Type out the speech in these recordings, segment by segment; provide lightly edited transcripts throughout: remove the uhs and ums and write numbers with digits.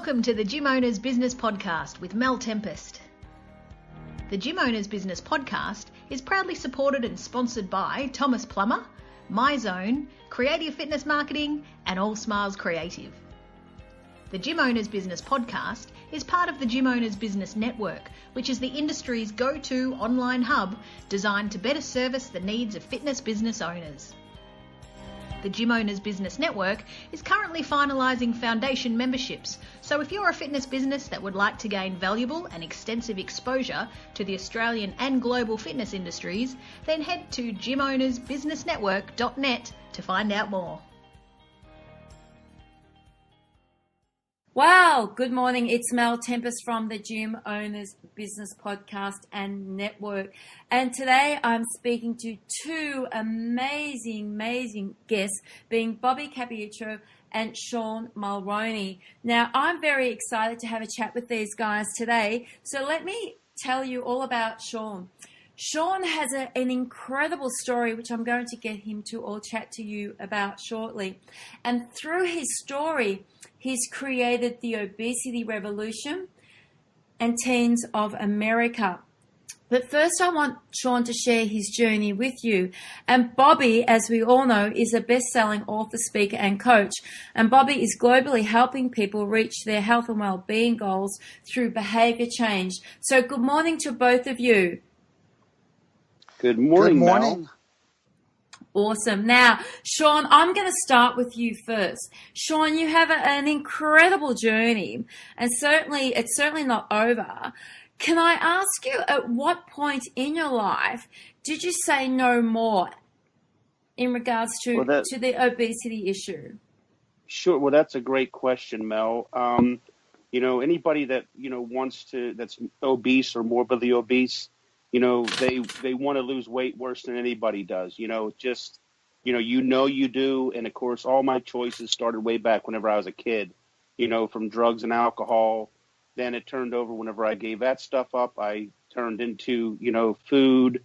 Welcome to the Gym Owners Business Podcast with Mel Tempest. The Gym Owners Business Podcast is proudly supported and sponsored by Thomas Plummer, MyZone, Creative Fitness Marketing, and All Smiles Creative. The Gym Owners Business Podcast is part of the Gym Owners Business Network, which is the industry's go-to online hub designed to better service the needs of fitness business owners. The Gym Owners Business Network is currently finalising foundation memberships, so if you're a fitness business that would like to gain valuable and extensive exposure to the Australian and global fitness industries, then head to gymownersbusinessnetwork.net to find out more. Wow, good morning. It's Mel Tempest from the Gym Owners Business Podcast and Network. And today I'm speaking to two amazing guests, being Bobby Cappuccio and Sean Mulroney. Now, I'm very excited to have a chat with these guys today. So let me tell you all about Sean. Sean has an incredible story, which I'm going to get him to all chat to you about shortly. And through his story, he's created the Obesity Revolution and Teens of America. But first, I want Sean to share his journey with you. And Bobby, as we all know, is a best-selling author, speaker, and coach. And Bobby is globally helping people reach their health and well-being goals through behavior change. So good morning to both of you. Good morning, Mel. Awesome. Now, Sean, I'm going to start with you first. Sean, you have an incredible journey, and it's certainly not over. Can I ask you, at what point in your life did you say no more in regards to the obesity issue? Sure. Well, that's a great question, Mel. Anybody that, that's obese or morbidly obese, they want to lose weight worse than anybody does, you do. And of course, all my choices started way back whenever I was a kid, from drugs and alcohol. Then it turned over whenever I gave that stuff up. I turned into, food,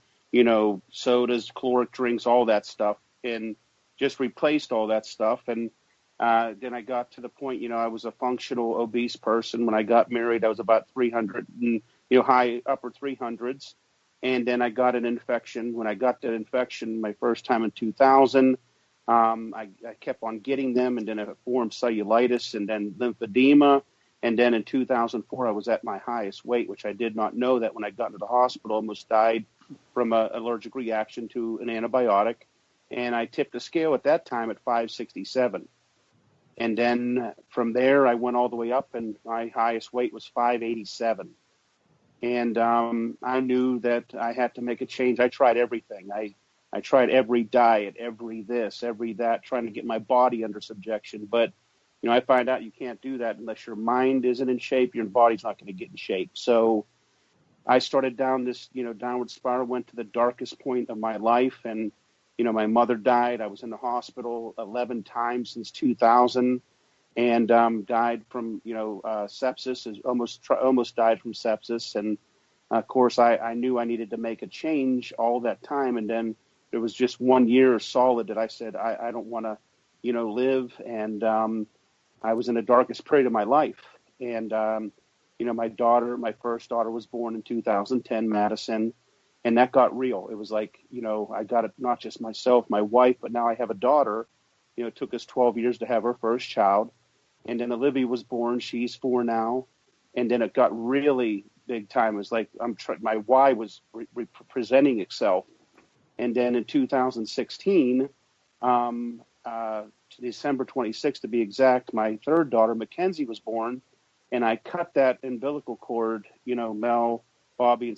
sodas, caloric drinks, all that stuff, and just replaced all that stuff. And then I got to the point, I was a functional obese person. When I got married, I was about 300 and, high upper 300s. And then I got an infection. When I got that infection my first time in 2000, I kept on getting them, and then it formed cellulitis and then lymphedema. And then in 2004, I was at my highest weight, which I did not know that when I got into the hospital, almost died from an allergic reaction to an antibiotic. And I tipped the scale at that time at 567. And then from there, I went all the way up, and my highest weight was 587. And I knew that I had to make a change. I tried everything. I tried every diet, every this, every that, trying to get my body under subjection. But, I find out you can't do that unless your mind isn't in shape, your body's not going to get in shape. So I started down this, downward spiral, went to the darkest point of my life. And, my mother died. I was in the hospital 11 times since 2000. And died from, sepsis, almost died from sepsis. And, of course, I knew I needed to make a change all that time. And then there was just 1 year solid that I said, I don't want to, live. And I was in the darkest period of my life. And, my first daughter was born in 2010, Madison. And that got real. It was like, I got it, not just myself, my wife, but now I have a daughter. It took us 12 years to have our first child. And then Olivia was born. She's 4 now. And then it got really big time. It was like my why was presenting itself. And then in 2016, December 26th to be exact, my third daughter, Mackenzie, was born. And I cut that umbilical cord, Mel, Bobby, and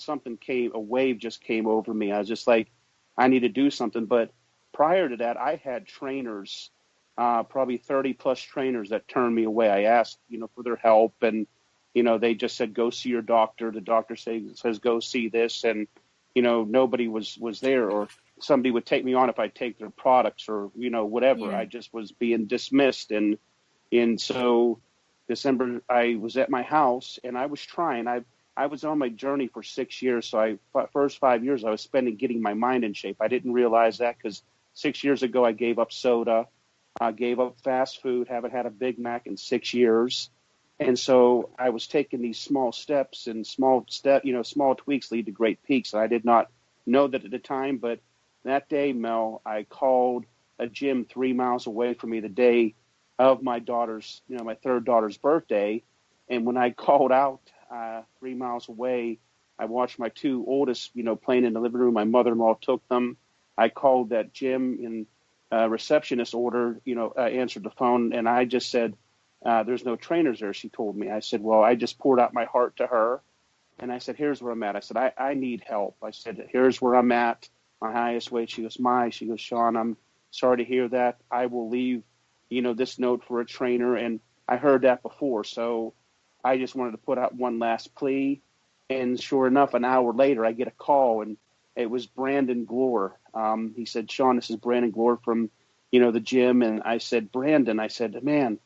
a wave just came over me. I was just like, I need to do something. But prior to that, I had trainers, probably 30 plus trainers that turned me away. I asked, for their help, and, they just said, go see your doctor. The doctor says, go see this. And, nobody was there, or somebody would take me on if I take their products or, whatever. Yeah. I just was being dismissed. And so December, I was at my house and I was trying. I was on my journey for 6 years. So first 5 years I was spending getting my mind in shape. I didn't realize that because 6 years ago I gave up soda. I gave up fast food, haven't had a Big Mac in 6 years. And so I was taking these small steps, and small tweaks lead to great peaks. And I did not know that at the time, but that day, Mel, I called a gym 3 miles away from me the day of my daughter's, my third daughter's birthday. And when I called out 3 miles away, I watched my two oldest, playing in the living room. My mother-in-law took them. I called that gym, and receptionist answered the phone, and I just said, there's no trainers there, she told me. I said, well, I just poured out my heart to her. And I said, here's where I'm at. I said, I need help. I said, here's where I'm at, my highest weight. She goes, She goes, Sean, I'm sorry to hear that. I will leave, this note for a trainer. And I heard that before. So I just wanted to put out one last plea. And sure enough, an hour later, I get a call, and it was Brandon Glore. He said, Sean, this is Brandon Glore from, the gym. And I said, Brandon, I said, man,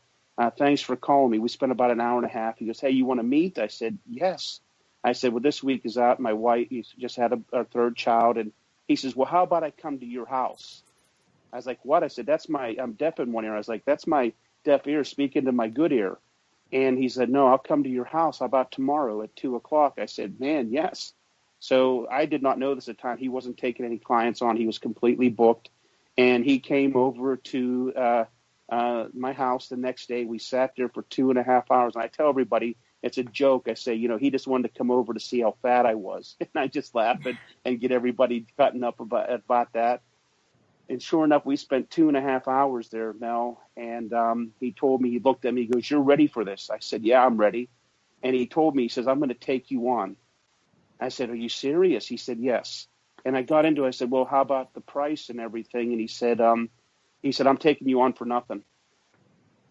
thanks for calling me. We spent about an hour and a half. He goes, hey, you want to meet? I said, yes. I said, well, this week is out. My wife just had our third child. And he says, well, how about I come to your house? I was like, what? I said, I'm deaf in one ear. I was like, that's my deaf ear speaking to my good ear. And he said, no, I'll come to your house. How about tomorrow at 2:00? I said, man, yes. So I did not know this at the time. He wasn't taking any clients on. He was completely booked. And he came over to my house the next day. We sat there for 2.5 hours. And I tell everybody, it's a joke. I say, he just wanted to come over to see how fat I was. And I just laugh and get everybody cutting up about that. And sure enough, we spent 2.5 hours there, Mel. And he told me, he looked at me, he goes, you're ready for this? I said, yeah, I'm ready. And he told me, he says, I'm going to take you on. I said, are you serious? He said, yes. And I got into it. I said, well, how about the price and everything? And he said, I'm taking you on for nothing.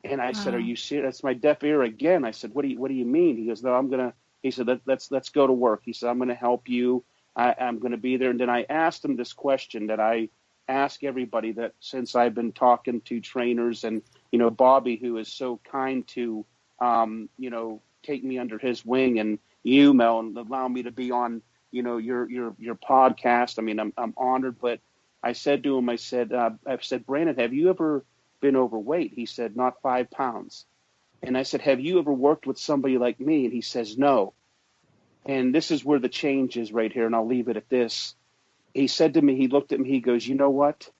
And I said, are you serious? That's my deaf ear again. I said, what do you mean? He goes, no, he said, let's go to work. He said, I'm going to help you. I'm going to be there. And then I asked him this question that I ask everybody, that since I've been talking to trainers, and, Bobby, who is so kind to, take me under his wing, and you, Mel, and allow me to be on, your podcast. I mean, I'm honored, but I said to him, I said, Brandon, have you ever been overweight? He said, not 5 pounds. And I said, have you ever worked with somebody like me? And he says, no. And this is where the change is right here. And I'll leave it at this. He said to me, he looked at me, he goes, you know what?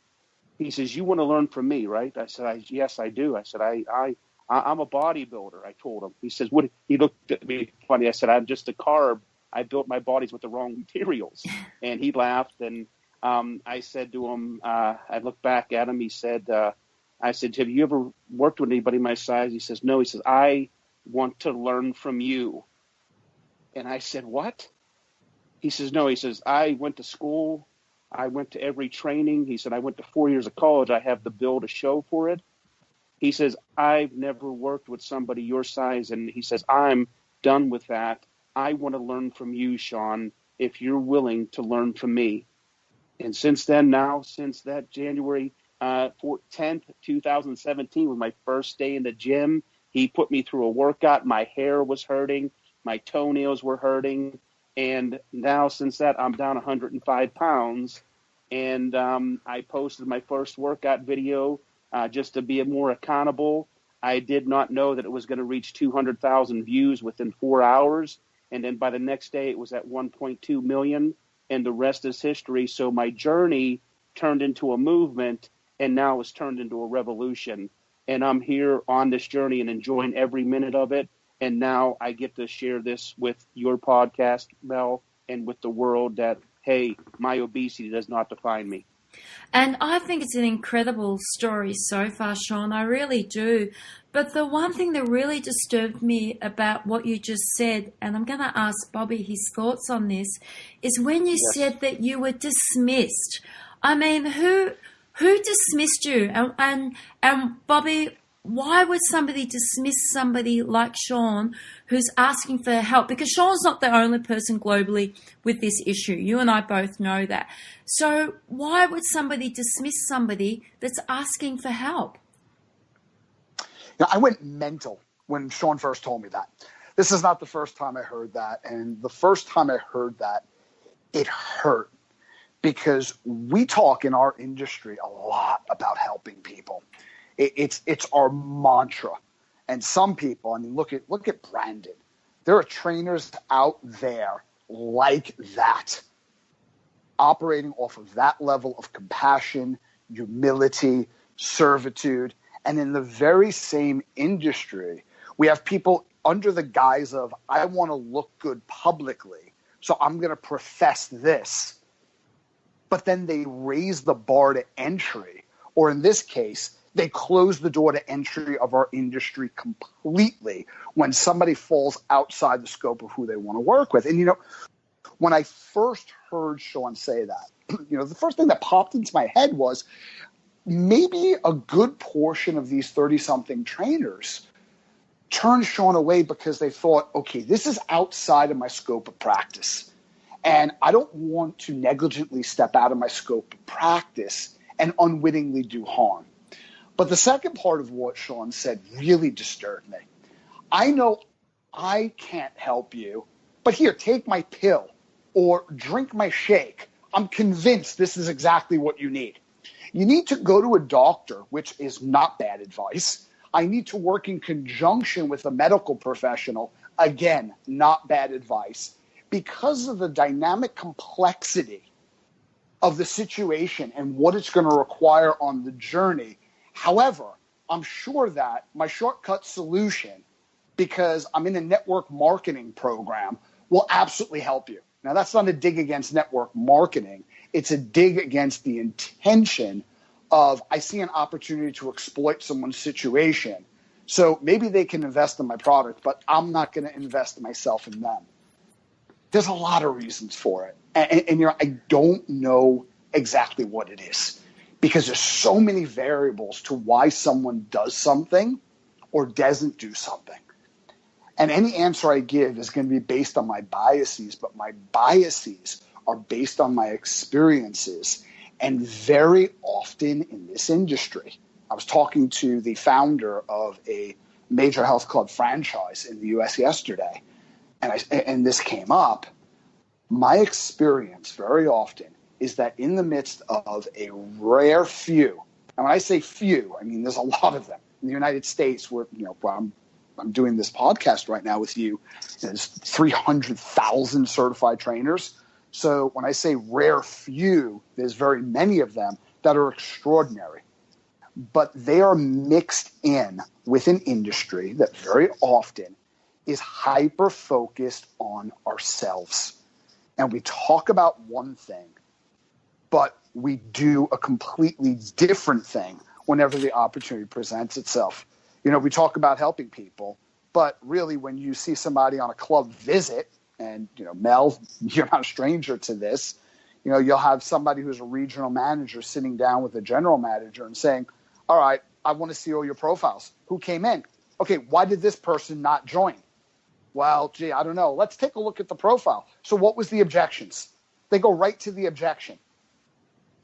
He says, you want to learn from me, right? I said, yes, I do. I said, I'm a bodybuilder. I told him. He says, what? He looked at me funny. I said, I'm just a carb. I built my bodies with the wrong materials. And he laughed. And I said to him, I looked back at him. He said, I said, have you ever worked with anybody my size? He says, no. He says, I want to learn from you. And I said, what? He says, no. He says, I went to school. I went to every training. He said, I went to 4 years of college. I have the bill to show for it. He says, I've never worked with somebody your size. And he says, I'm done with that. I want to learn from you, Sean, if you're willing to learn from me. And since then, since that January 10th, 2017 was my first day in the gym, he put me through a workout. My hair was hurting. My toenails were hurting. And now since that, I'm down 105 pounds. And I posted my first workout video just to be more accountable. I did not know that it was going to reach 200,000 views within 4 hours. And then by the next day, it was at 1.2 million. And the rest is history. So my journey turned into a movement, and now it's turned into a revolution. And I'm here on this journey and enjoying every minute of it. And now I get to share this with your podcast, Mel, and with the world that, hey, my obesity does not define me. And I think it's an incredible story so far, Sean. I really do. But the one thing that really disturbed me about what you just said, and I'm going to ask Bobby his thoughts on this, is when you said that you were dismissed. I mean, who dismissed you? And Bobby, why would somebody dismiss somebody like Sean who's asking for help? Because Sean's not the only person globally with this issue. You and I both know that. So why would somebody dismiss somebody that's asking for help? I went mental when Sean first told me that. This is not the first time I heard that. And the first time I heard that, it hurt. Because we talk in our industry a lot about helping people. It's our mantra. And some people, I mean, look at Brandon. There are trainers out there like that, operating off of that level of compassion, humility, servitude. And in the very same industry, we have people under the guise of, I want to look good publicly, so I'm going to profess this. But then they raise the bar to entry, or in this case, they close the door to entry of our industry completely when somebody falls outside the scope of who they want to work with. And, you know, when I first heard Sean say that, you know, the first thing that popped into my head was maybe a good portion of these 30-something trainers turned Sean away because they thought, okay, this is outside of my scope of practice. And I don't want to negligently step out of my scope of practice and unwittingly do harm. But the second part of what Sean said really disturbed me. I know I can't help you, but here, take my pill or drink my shake. I'm convinced this is exactly what you need. You need to go to a doctor, which is not bad advice. I need to work in conjunction with a medical professional. Again, not bad advice. Because of the dynamic complexity of the situation and what it's going to require on the journey. However, I'm sure that my shortcut solution, because I'm in a network marketing program, will absolutely help you. Now, that's not a dig against network marketing. It's a dig against the intention of, I see an opportunity to exploit someone's situation. So maybe they can invest in my product, but I'm not going to invest myself in them. There's a lot of reasons for it. And you know, I don't know exactly what it is because there's so many variables to why someone does something or doesn't do something. And any answer I give is going to be based on my biases, but my biases are based on my experiences. And very often in this industry, I was talking to the founder of a major health club franchise in the US yesterday, and this came up. My experience very often is that in the midst of a rare few, and when I say few, I mean there's a lot of them. In the United States, where I'm doing this podcast right now with you, there's 300,000 certified trainers. So when I say rare few, there's very many of them that are extraordinary. But they are mixed in with an industry that very often is hyper-focused on ourselves. And we talk about one thing, but we do a completely different thing whenever the opportunity presents itself. You know, we talk about helping people, but really when you see somebody on a club visit, and, you know, Mel, you're not a stranger to this, you know, you'll have somebody who's a regional manager sitting down with a general manager and saying, all right, I want to see all your profiles. Who came in? Okay, why did this person not join? Well, gee, I don't know. Let's take a look at the profile. So what was the objections? They go right to the objection.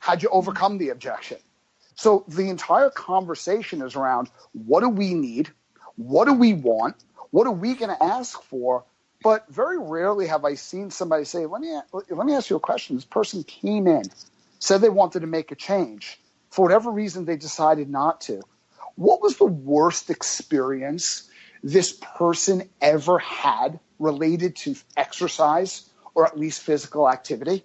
How'd you overcome the objection? So the entire conversation is around what do we need? What do we want? What are we going to ask for? But very rarely have I seen somebody say, let me ask you a question. This person came in, said they wanted to make a change. For whatever reason, they decided not to. What was the worst experience this person ever had related to exercise or at least physical activity?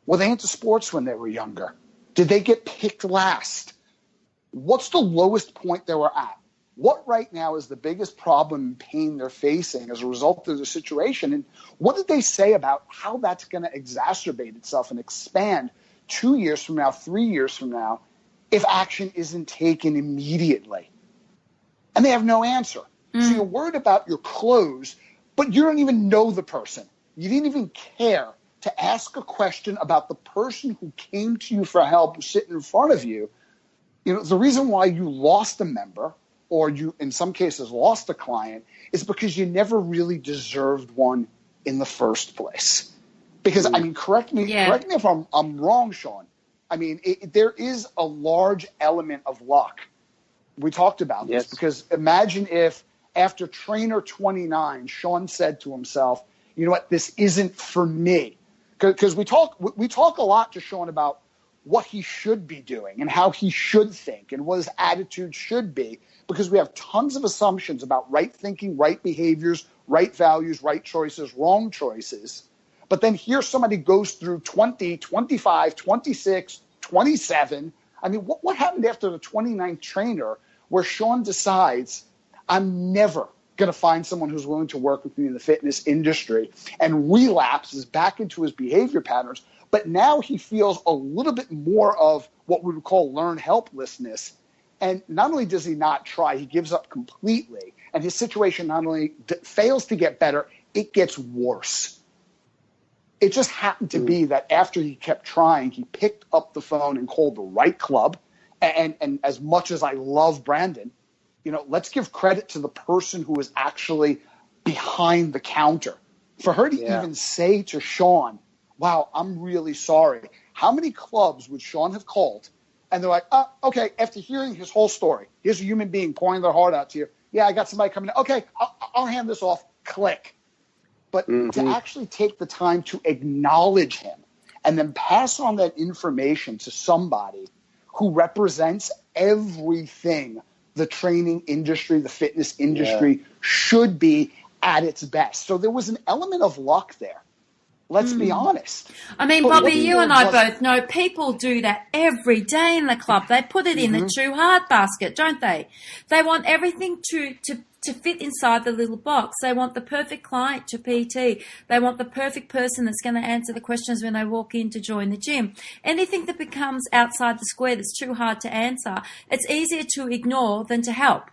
Were they into sports when they were younger? Did they get picked last? What's the lowest point they were at? What right now is the biggest problem and pain they're facing as a result of the situation? And what did they say about how that's going to exacerbate itself and expand 2 years from now, 3 years from now, if action isn't taken immediately? And they have no answer. So you're worried about your clothes, but you don't even know the person. You didn't even care to ask a question about the person who came to you for help sitting in front of you. You know, the reason why you lost a member or you, in some cases, lost a client is because you never really deserved one in the first place. Because, I mean, correct me if I'm wrong, Sean. I mean, there is a large element of luck. We talked about this because imagine if after trainer 29, Sean said to himself, you know what, this isn't for me. Because we talk a lot to Sean about what he should be doing and how he should think and what his attitude should be, because we have tons of assumptions about right thinking, right behaviors, right values, right choices, wrong choices. But then here somebody goes through 20, 25, 26, 27. I mean, what happened after the 29th trainer where Sean decides, I'm never going to find someone who's willing to work with me in the fitness industry, and relapses back into his behavior patterns. But now he feels a little bit more of what we would call learned helplessness. And not only does he not try, he gives up completely. And his situation not only fails to get better, it gets worse. It just happened to be that after he kept trying, he picked up the phone and called the right club. And as much as I love Brandon, let's give credit to the person who was actually behind the counter. For her to even say to Sean, wow, I'm really sorry. How many clubs would Sean have called? And they're like, oh, okay, after hearing his whole story, here's a human being pouring their heart out to you. Yeah, I got somebody coming in. Okay, I'll hand this off. Click. But to actually take the time to acknowledge him and then pass on that information to somebody who represents everything the training industry, the fitness industry should be at its best. So there was an element of luck there. Let's be honest. I mean, Bobby, you and I both know people do that every day in the club. They put it in the too hard basket, don't they? They want everything to fit inside the little box. They want the perfect client to PT. They want the perfect person that's going to answer the questions when they walk in to join the gym. Anything that becomes outside the square that's too hard to answer, it's easier to ignore than to help.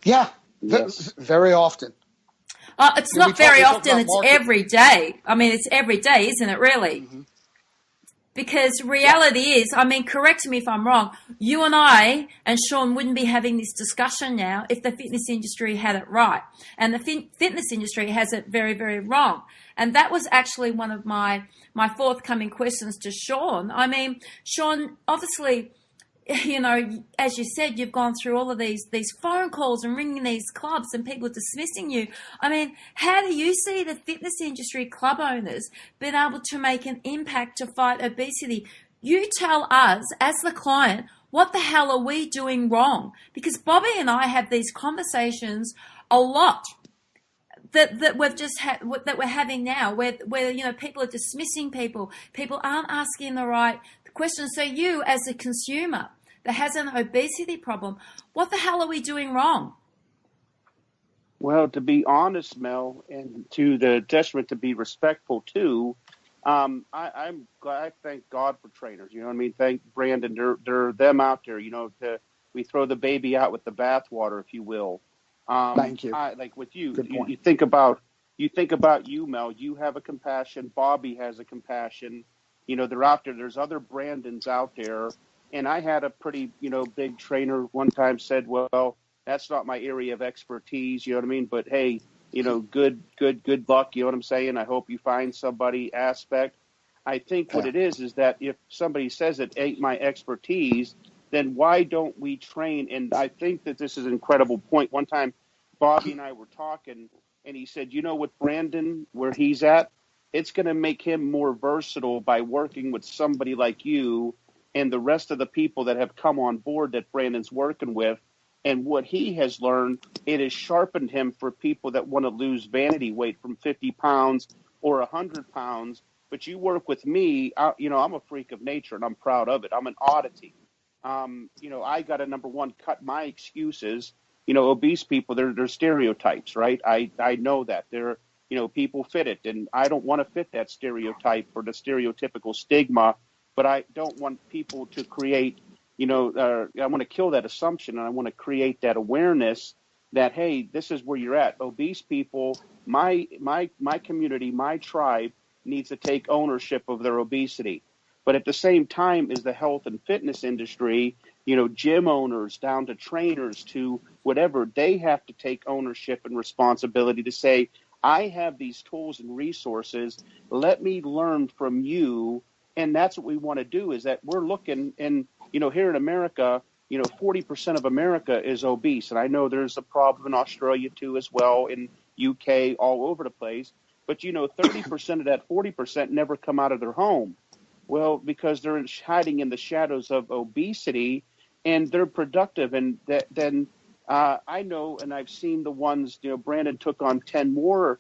Yeah, very often. It's not very often, it's every day. I mean, it's every day, isn't it, really? Because reality is, I mean, correct me if I'm wrong, you and I and Sean wouldn't be having this discussion now if the fitness industry had it right. And the fitness industry has it very, very wrong. And that was actually one of my forthcoming questions to Sean. I mean, Sean, obviously, as you said, you've gone through all of these phone calls and ringing these clubs and people dismissing you. I mean, how do you see the fitness industry club owners being able to make an impact to fight obesity? You tell us, as the client, what the hell are we doing wrong? Because Bobby and I have these conversations a lot that we've just that we're having now, where people are dismissing people aren't asking the right question. So you, as a consumer that has an obesity problem, what the hell are we doing wrong? Well, to be honest, Mel, and to the testament to be respectful too, I thank God for trainers. You know what I mean? Thank Brandon. They're them out there. We throw the baby out with the bathwater, if you will. Thank you. Like with you, you think about you, Mel. You have a compassion. Bobby has a compassion. They're out there. There's other Brandons out there. And I had a pretty, big trainer one time said, well, that's not my area of expertise. You know what I mean? But hey, good luck. You know what I'm saying? I hope you find somebody aspect. I think what it is that if somebody says it ain't my expertise, then why don't we train? And I think that this is an incredible point. One time, Bobby and I were talking, and he said, with Brandon, where he's at, it's going to make him more versatile by working with somebody like you and the rest of the people that have come on board that Brandon's working with. And what he has learned, it has sharpened him for people that want to lose vanity weight from 50 pounds or 100 pounds. But you work with me, I'm a freak of nature and I'm proud of it. I'm an oddity. I got to, number one, cut my excuses. Obese people, they're stereotypes, right? I know that. They're people fit it, and I don't want to fit that stereotype or the stereotypical stigma, but I don't want people to create, I want to kill that assumption, and I want to create that awareness that, hey, this is where you're at. Obese people, my community, my tribe needs to take ownership of their obesity. But at the same time is the health and fitness industry, gym owners down to trainers to whatever, they have to take ownership and responsibility to say, I have these tools and resources. Let me learn from you. And that's what we want to do, is that we're looking, and, here in America, 40% of America is obese. And I know there's a problem in Australia too as well, in UK, all over the place. But, 30% of that 40% never come out of their home. Well, because they're hiding in the shadows of obesity, and they're productive. And then I know, and I've seen the ones, Brandon took on 10 more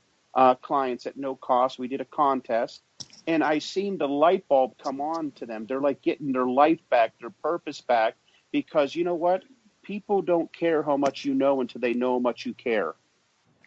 clients at no cost. We did a contest, and I seen the light bulb come on to them. They're like getting their life back, their purpose back, because you know what? People don't care how much you know until they know how much you care.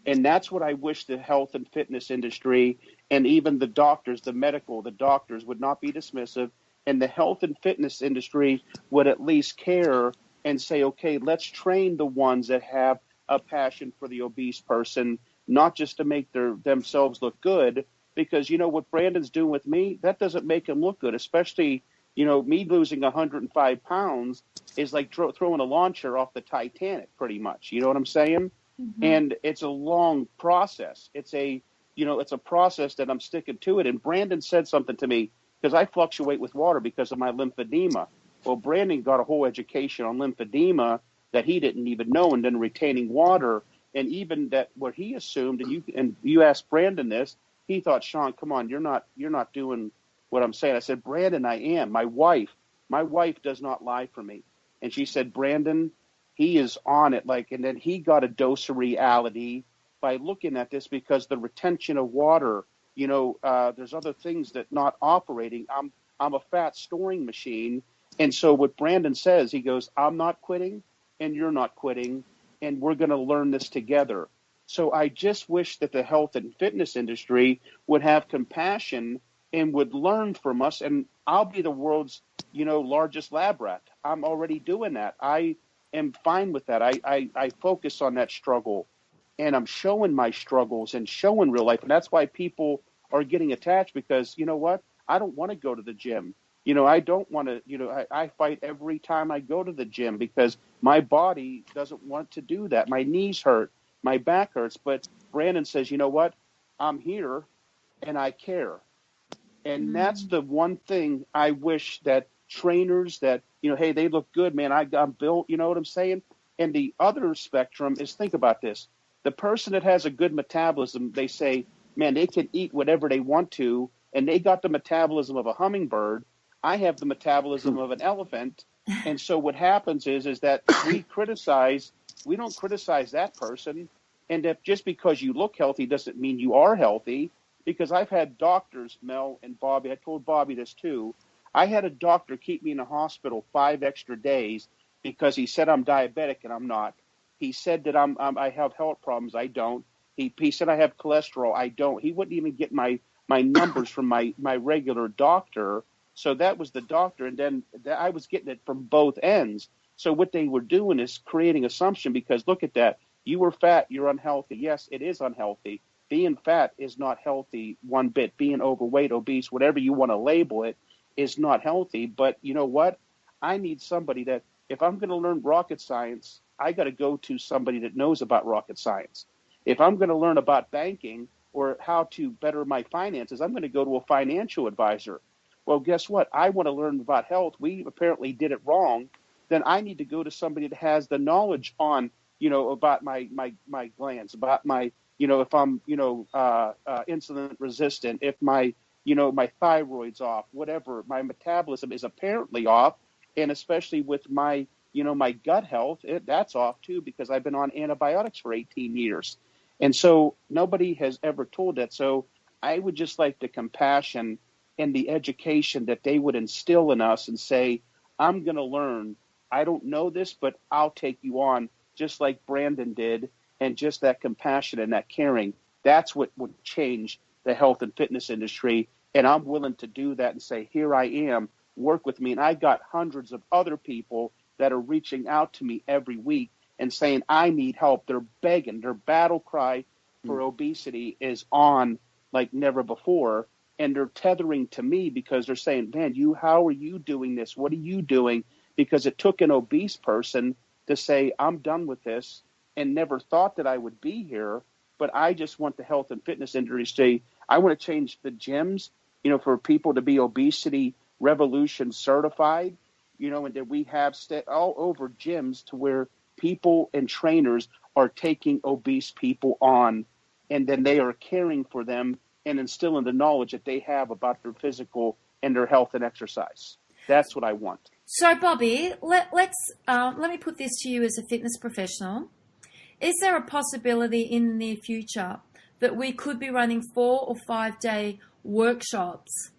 And that's what I wish the health and fitness industry and even the doctors, the doctors would not be dismissive. And the health and fitness industry would at least care and say, okay, let's train the ones that have a passion for the obese person, not just to make themselves look good. Because, what Brandon's doing with me, that doesn't make him look good, especially, me losing 105 pounds is like throwing a launcher off the Titanic, pretty much. You know what I'm saying? And it's a long process. It's a process that I'm sticking to it. And Brandon said something to me because I fluctuate with water because of my lymphedema. Well, Brandon got a whole education on lymphedema that he didn't even know, and then retaining water, and even that what he assumed. And you asked Brandon this, he thought, Sean, come on, you're not doing what I'm saying. I said, Brandon, I am. My wife does not lie for me, and she said, Brandon, he is on it, and then he got a dose of reality by looking at this because the retention of water, there's other things that not operating. I'm a fat storing machine. And so what Brandon says, he goes, I'm not quitting and you're not quitting, and we're going to learn this together. So I just wish that the health and fitness industry would have compassion and would learn from us. And I'll be the world's, largest lab rat. I'm already doing that. I am fine with that. I focus on that struggle, and I'm showing my struggles and showing real life. And that's why people are getting attached, because you know what? I don't want to go to the gym. I don't want to, I fight every time I go to the gym because my body doesn't want to do that. My knees hurt, my back hurts. But Brandon says, you know what? I'm here and I care. And that's the one thing I wish that trainers that, hey, they look good, man. I'm built, you know what I'm saying? And the other spectrum is, think about this. The person that has a good metabolism, they say, man, they can eat whatever they want to, and they got the metabolism of a hummingbird. I have the metabolism of an elephant. And so what happens is that we don't criticize that person. And that just because you look healthy doesn't mean you are healthy. Because I've had doctors, Mel and Bobby, I told Bobby this too. I had a doctor keep me in the hospital 5 extra days because he said I'm diabetic and I'm not. He said that I have health problems. I don't. He said I have cholesterol. I don't. He wouldn't even get my numbers from my regular doctor. So that was the doctor. And then I was getting it from both ends. So what they were doing is creating assumption, because look at that. You were fat. You're unhealthy. Yes, it is unhealthy. Being fat is not healthy one bit. Being overweight, obese, whatever you want to label it, is not healthy. But you know what? I need somebody that, if I'm going to learn rocket science, I got to go to somebody that knows about rocket science. If I'm going to learn about banking or how to better my finances, I'm going to go to a financial advisor. Well, guess what? I want to learn about health. We apparently did it wrong. Then I need to go to somebody that has the knowledge on, about my glands, about my, if I'm, insulin resistant, if my, my thyroid's off, whatever, my metabolism is apparently off. And especially with my, my gut health, that's off too, because I've been on antibiotics for 18 years. And so nobody has ever told that. So I would just like the compassion and the education that they would instill in us and say, I'm going to learn. I don't know this, but I'll take you on, just like Brandon did. And just that compassion and that caring, that's what would change the health and fitness industry. And I'm willing to do that and say, here I am, work with me. And I got hundreds of other people that are reaching out to me every week and saying, I need help. They're begging. Their battle cry for obesity is on like never before. And they're tethering to me because they're saying, man, how are you doing this? What are you doing? Because it took an obese person to say, I'm done with this, and never thought that I would be here. But I just want the health and fitness industry. I want to change the gyms, for people to be obesity revolution certified, and that we have all over gyms to where people and trainers are taking obese people on, and then they are caring for them and instilling the knowledge that they have about their physical and their health and exercise. That's what I want. So, Bobby, let me put this to you as a fitness professional. Is there a possibility in the near future that we could be running 4 or 5 day workshops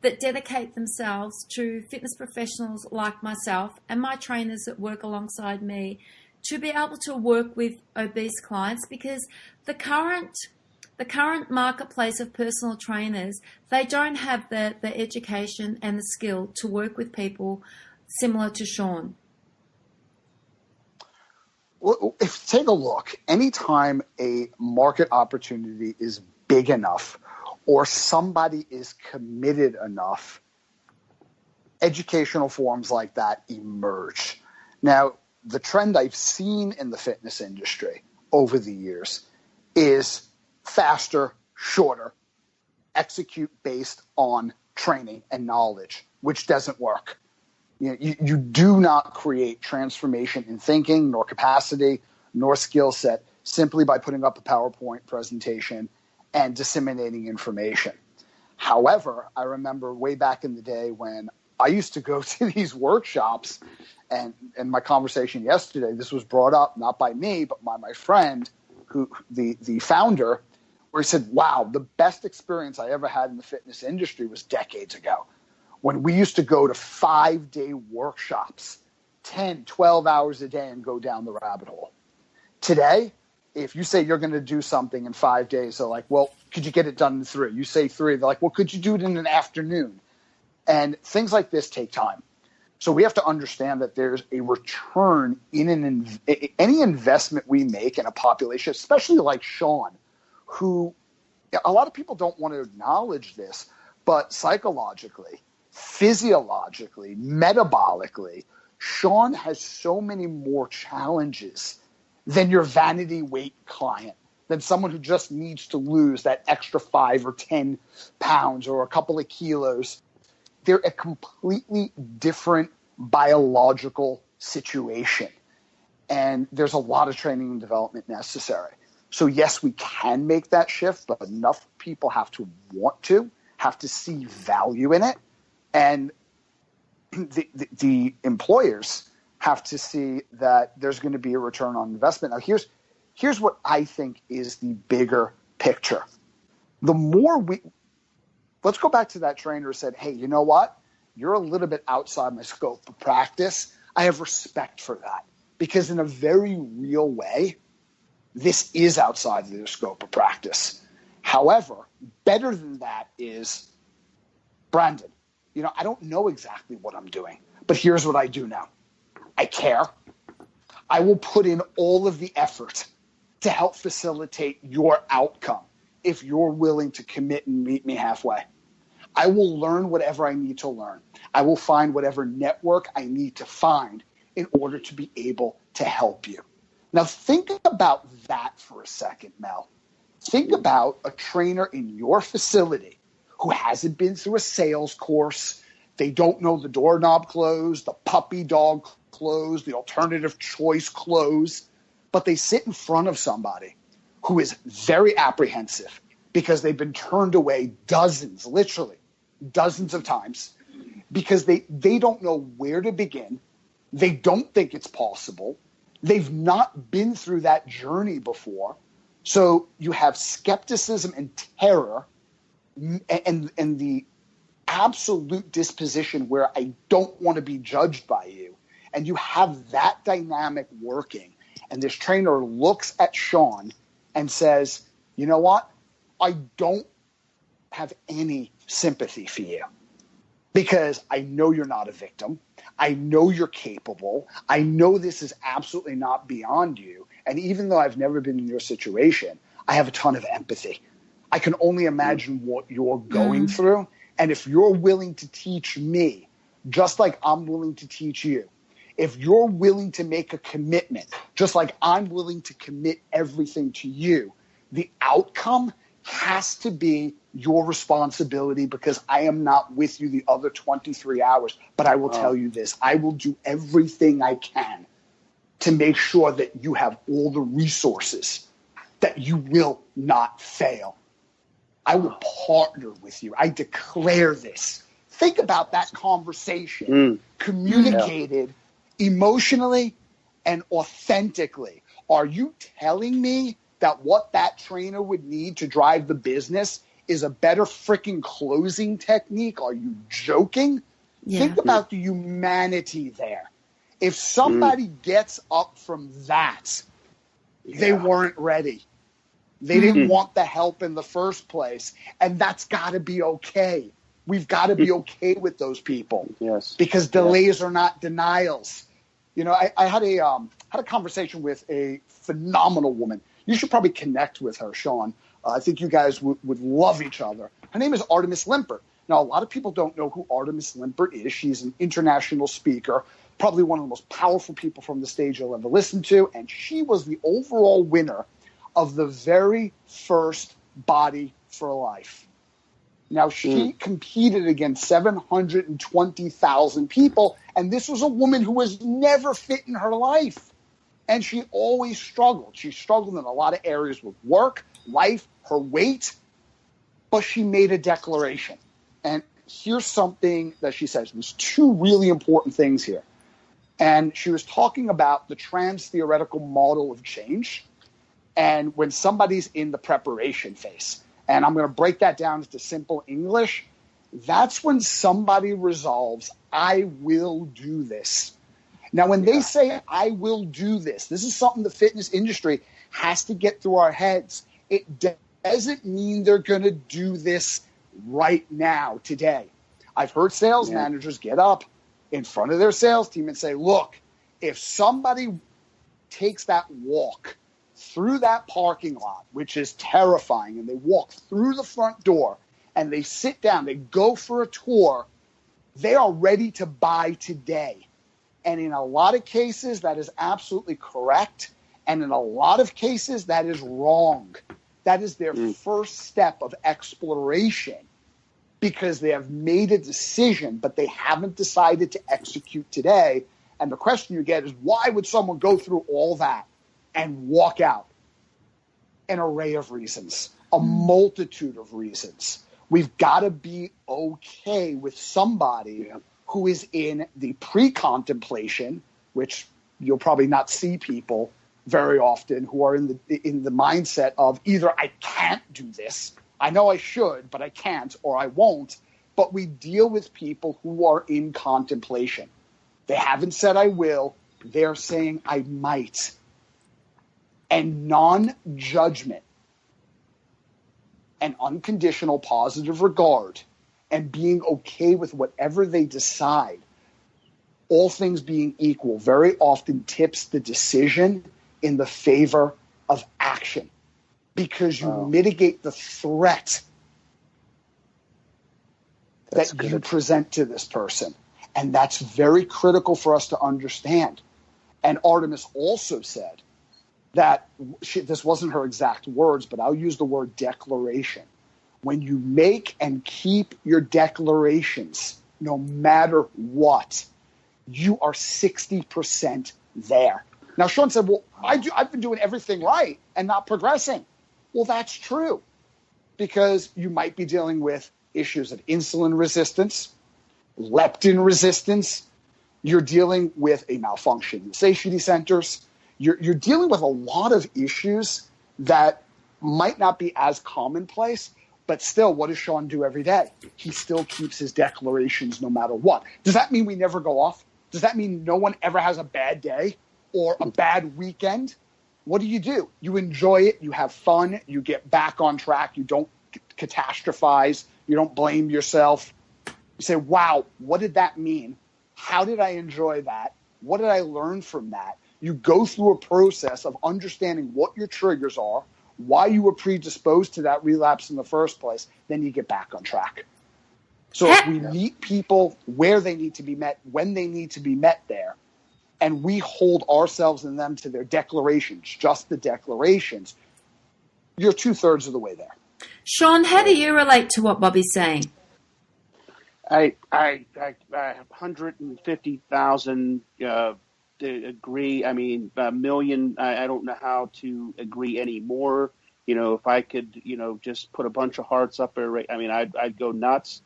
that dedicate themselves to fitness professionals like myself and my trainers that work alongside me to be able to work with obese clients? Because the current marketplace of personal trainers, they don't have the education and the skill to work with people similar to Sean. Well, if you take a look, anytime a market opportunity is big enough or somebody is committed enough, educational forms like that emerge. Now, the trend I've seen in the fitness industry over the years is faster, shorter, execute based on training and knowledge, which doesn't work. You do not create transformation in thinking, nor capacity, nor skill set simply by putting up a PowerPoint presentation and disseminating information. However, I remember way back in the day when I used to go to these workshops, and in my conversation yesterday, this was brought up not by me, but by my friend, who the founder, where he said, wow, the best experience I ever had in the fitness industry was decades ago, when we used to go to 5-day workshops, 10, 12 hours a day, and go down the rabbit hole. Today, if you say you're going to do something in 5 days, they're like, well, could you get it done in 3? You say 3, they're like, well, could you do it in an afternoon? And things like this take time. So we have to understand that there's a return in any investment we make in a population, especially like Sean, who a lot of people don't want to acknowledge this, but psychologically, physiologically, metabolically, Sean has so many more challenges than your vanity weight client, than someone who just needs to lose that extra 5 or 10 pounds or a couple of kilos. They're a completely different biological situation. And there's a lot of training and development necessary. So yes, we can make that shift, but enough people have to want to, have to see value in it. And the employers have to see that there's going to be a return on investment. Now, here's what I think is the bigger picture. The more let's go back to that trainer who said, hey, you know what? You're a little bit outside my scope of practice. I have respect for that, because in a very real way, this is outside their scope of practice. However, better than that is, Brandon, I don't know exactly what I'm doing, but here's what I do know. I care. I will put in all of the effort to help facilitate your outcome if you're willing to commit and meet me halfway. I will learn whatever I need to learn. I will find whatever network I need to find in order to be able to help you. Now, think about that for a second, Mel. Think about a trainer in your facility who hasn't been through a sales course. They don't know the doorknob closed, the puppy dog closed, the alternative choice closed, but they sit in front of somebody who is very apprehensive because they've been turned away literally dozens of times, because they don't know where to begin. They don't think it's possible. They've not been through that journey before. So you have skepticism and terror and the absolute disposition where I don't want to be judged by you. And you have that dynamic working. And this trainer looks at Sean and says, you know what? I don't have any sympathy for you, because I know you're not a victim. I know you're capable. I know this is absolutely not beyond you. And even though I've never been in your situation, I have a ton of empathy. I can only imagine what you're going through. And if you're willing to teach me, just like I'm willing to teach you, if you're willing to make a commitment, just like I'm willing to commit everything to you, the outcome has to be your responsibility, because I am not with you the other 23 hours. But I will tell you this, I will do everything I can to make sure that you have all the resources, that you will not fail. I will partner with you. I declare this Think about that conversation communicated emotionally and authentically. Are you telling me that what that trainer would need to drive the business is a better freaking closing technique? Are you joking? Yeah. Think about the humanity there. If somebody gets up from that, they weren't ready. They didn't want the help in the first place. And that's got to be okay. We've got to be okay with those people. Yes. Because delays are not denials. You know, I had a conversation with a phenomenal woman. You should probably connect with her, Sean. I think you guys would love each other. Her name is Artemis Limpert. Now, a lot of people don't know who Artemis Limpert is. She's an international speaker, probably one of the most powerful people from the stage you'll ever listen to. And she was the overall winner of the very first Body for Life. Now, she competed against 720,000 people, and this was a woman who was never fit in her life. And she always struggled. She struggled in a lot of areas with work, life, her weight, but she made a declaration. And here's something that she says. There's two really important things here. And she was talking about the trans-theoretical model of change and when somebody's in the preparation phase. And I'm going to break that down into simple English. That's when somebody resolves, I will do this. Now, when they say, I will do this, this is something the fitness industry has to get through our heads. It doesn't mean they're going to do this right now, today. I've heard sales managers get up in front of their sales team and say, look, if somebody takes that walk through that parking lot, which is terrifying, and they walk through the front door and they sit down, they go for a tour, they are ready to buy today. And in a lot of cases, that is absolutely correct. And in a lot of cases, that is wrong. That is their first step of exploration because they have made a decision, but they haven't decided to execute today. And the question you get is, why would someone go through all that and walk out? An array of reasons, a multitude of reasons. We've got to be okay with somebody who is in the pre-contemplation, which you'll probably not see people very often who are in the mindset of either I can't do this, I know I should, but I can't, or I won't. But we deal with people who are in contemplation. They haven't said I will. They're saying I might. And non-judgment and unconditional positive regard and being okay with whatever they decide, all things being equal, very often tips the decision in the favor of action because you mitigate the threat that you present to this person. And that's very critical for us to understand. And Artemis also said that this wasn't her exact words, but I'll use the word declaration. When you make and keep your declarations, no matter what, you are 60% there. Now, Sean said, well, I've been doing everything right and not progressing. Well, that's true because you might be dealing with issues of insulin resistance, leptin resistance. You're dealing with a malfunction in satiety centers. You're dealing with a lot of issues that might not be as commonplace, but still, what does Sean do every day? He still keeps his declarations no matter what. Does that mean we never go off? Does that mean no one ever has a bad day or a bad weekend? What do? You enjoy it. You have fun. You get back on track. You don't catastrophize. You don't blame yourself. You say, wow, what did that mean? How did I enjoy that? What did I learn from that? You go through a process of understanding what your triggers are, why you were predisposed to that relapse in the first place, then you get back on track. So if we meet people where they need to be met, when they need to be met there, and we hold ourselves and them to their declarations, just the declarations, you're 2/3 of the way there. Sean, how do you relate to what Bobby's saying? I 150,000 agree. I mean, a million. I don't know how to agree anymore. You know, if I could, just put a bunch of hearts up there, I mean, I'd go nuts.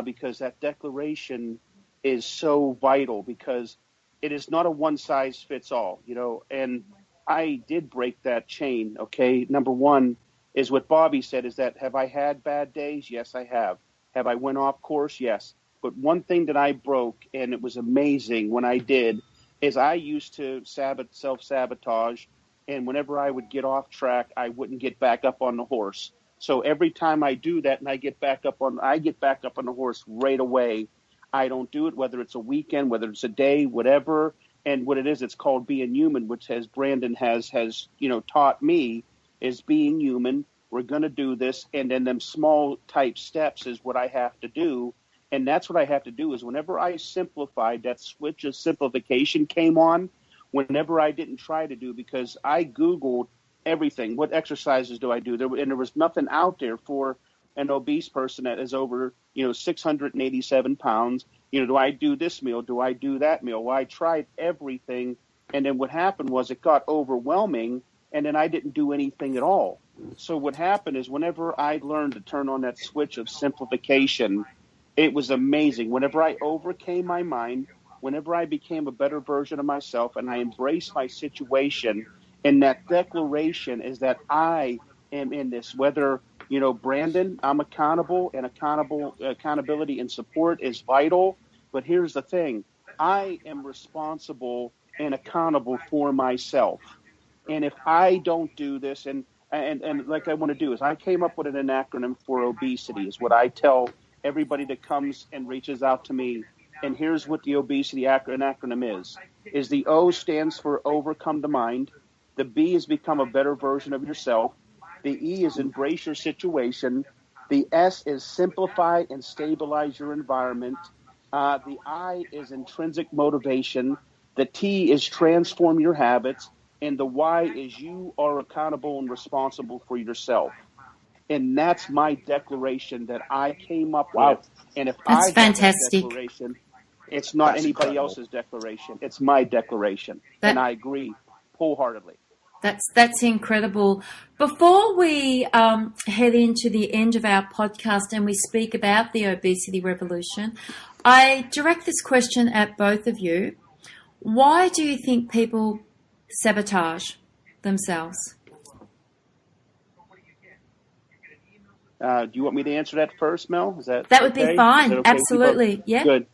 because that declaration is so vital, because it is not a one size fits all, and I did break that chain. Okay. Number one is what Bobby said, is that, have I had bad days? Yes, I have. Have I went off course? Yes. But one thing that I broke, and it was amazing when I did, is I used to self-sabotage, and whenever I would get off track, I wouldn't get back up on the horse. So every time I do that and I get back up on the horse right away. I don't do it, whether it's a weekend, whether it's a day, whatever. And what it is, it's called being human, which Brandon has taught me, is being human. We're going to do this. And then them small type steps is what I have to do. And that's what I have to do, is whenever I simplified, that switch of simplification came on, whenever I didn't try to do, because I Googled everything. What exercises do I do? And there was nothing out there for an obese person that is over, 687 pounds. Do I do this meal? Do I do that meal? Well, I tried everything. And then what happened was it got overwhelming, and then I didn't do anything at all. So what happened is, whenever I learned to turn on that switch of simplification, it was amazing. Whenever I overcame my mind, whenever I became a better version of myself, and I embraced my situation, and that declaration is that I am in this, whether, Brandon, I'm accountable, and accountability and support is vital. But here's the thing. I am responsible and accountable for myself. And if I don't do this, and like I want to do, is I came up with an acronym for obesity, is what I tell everybody that comes and reaches out to me. And here's what the obesity acronym is the O stands for overcome the mind. The B is become a better version of yourself. The E is embrace your situation. The S is simplify and stabilize your environment. The I is intrinsic motivation. The T is transform your habits. And the Y is you are accountable and responsible for yourself. And that's my declaration that I came up with. And if That's I fantastic. have that declaration, it's not anybody else's declaration. It's my declaration. And I agree wholeheartedly. That's incredible. Before we head into the end of our podcast and we speak about the obesity revolution, I direct this question at both of you. Why do you think people sabotage themselves? Do you want me to answer that first, Mel? Is that would be fine? okay? Absolutely. Yeah. Good.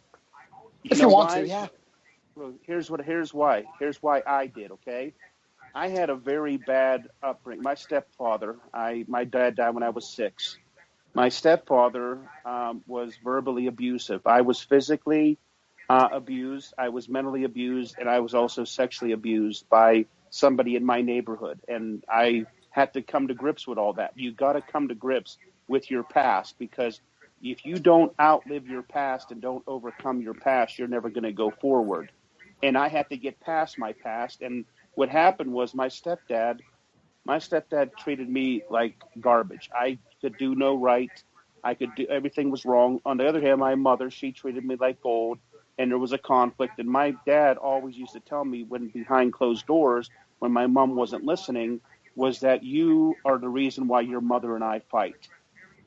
If you want to, yeah. Well, here's why. Here's why I did. Okay. I had a very bad upbringing. My stepfather, my dad died when I was 6. My stepfather was verbally abusive. I was physically abused. I was mentally abused, and I was also sexually abused by somebody in my neighborhood. And I had to come to grips with all that. You got to come to grips with your past, because if you don't outlive your past and don't overcome your past, you're never going to go forward. And I had to get past my past. And what happened was my stepdad treated me like garbage. I could do no right. Everything was wrong. On the other hand, my mother, she treated me like gold, and there was a conflict. And my dad always used to tell me, when behind closed doors, when my mom wasn't listening, was that you are the reason why your mother and I fight.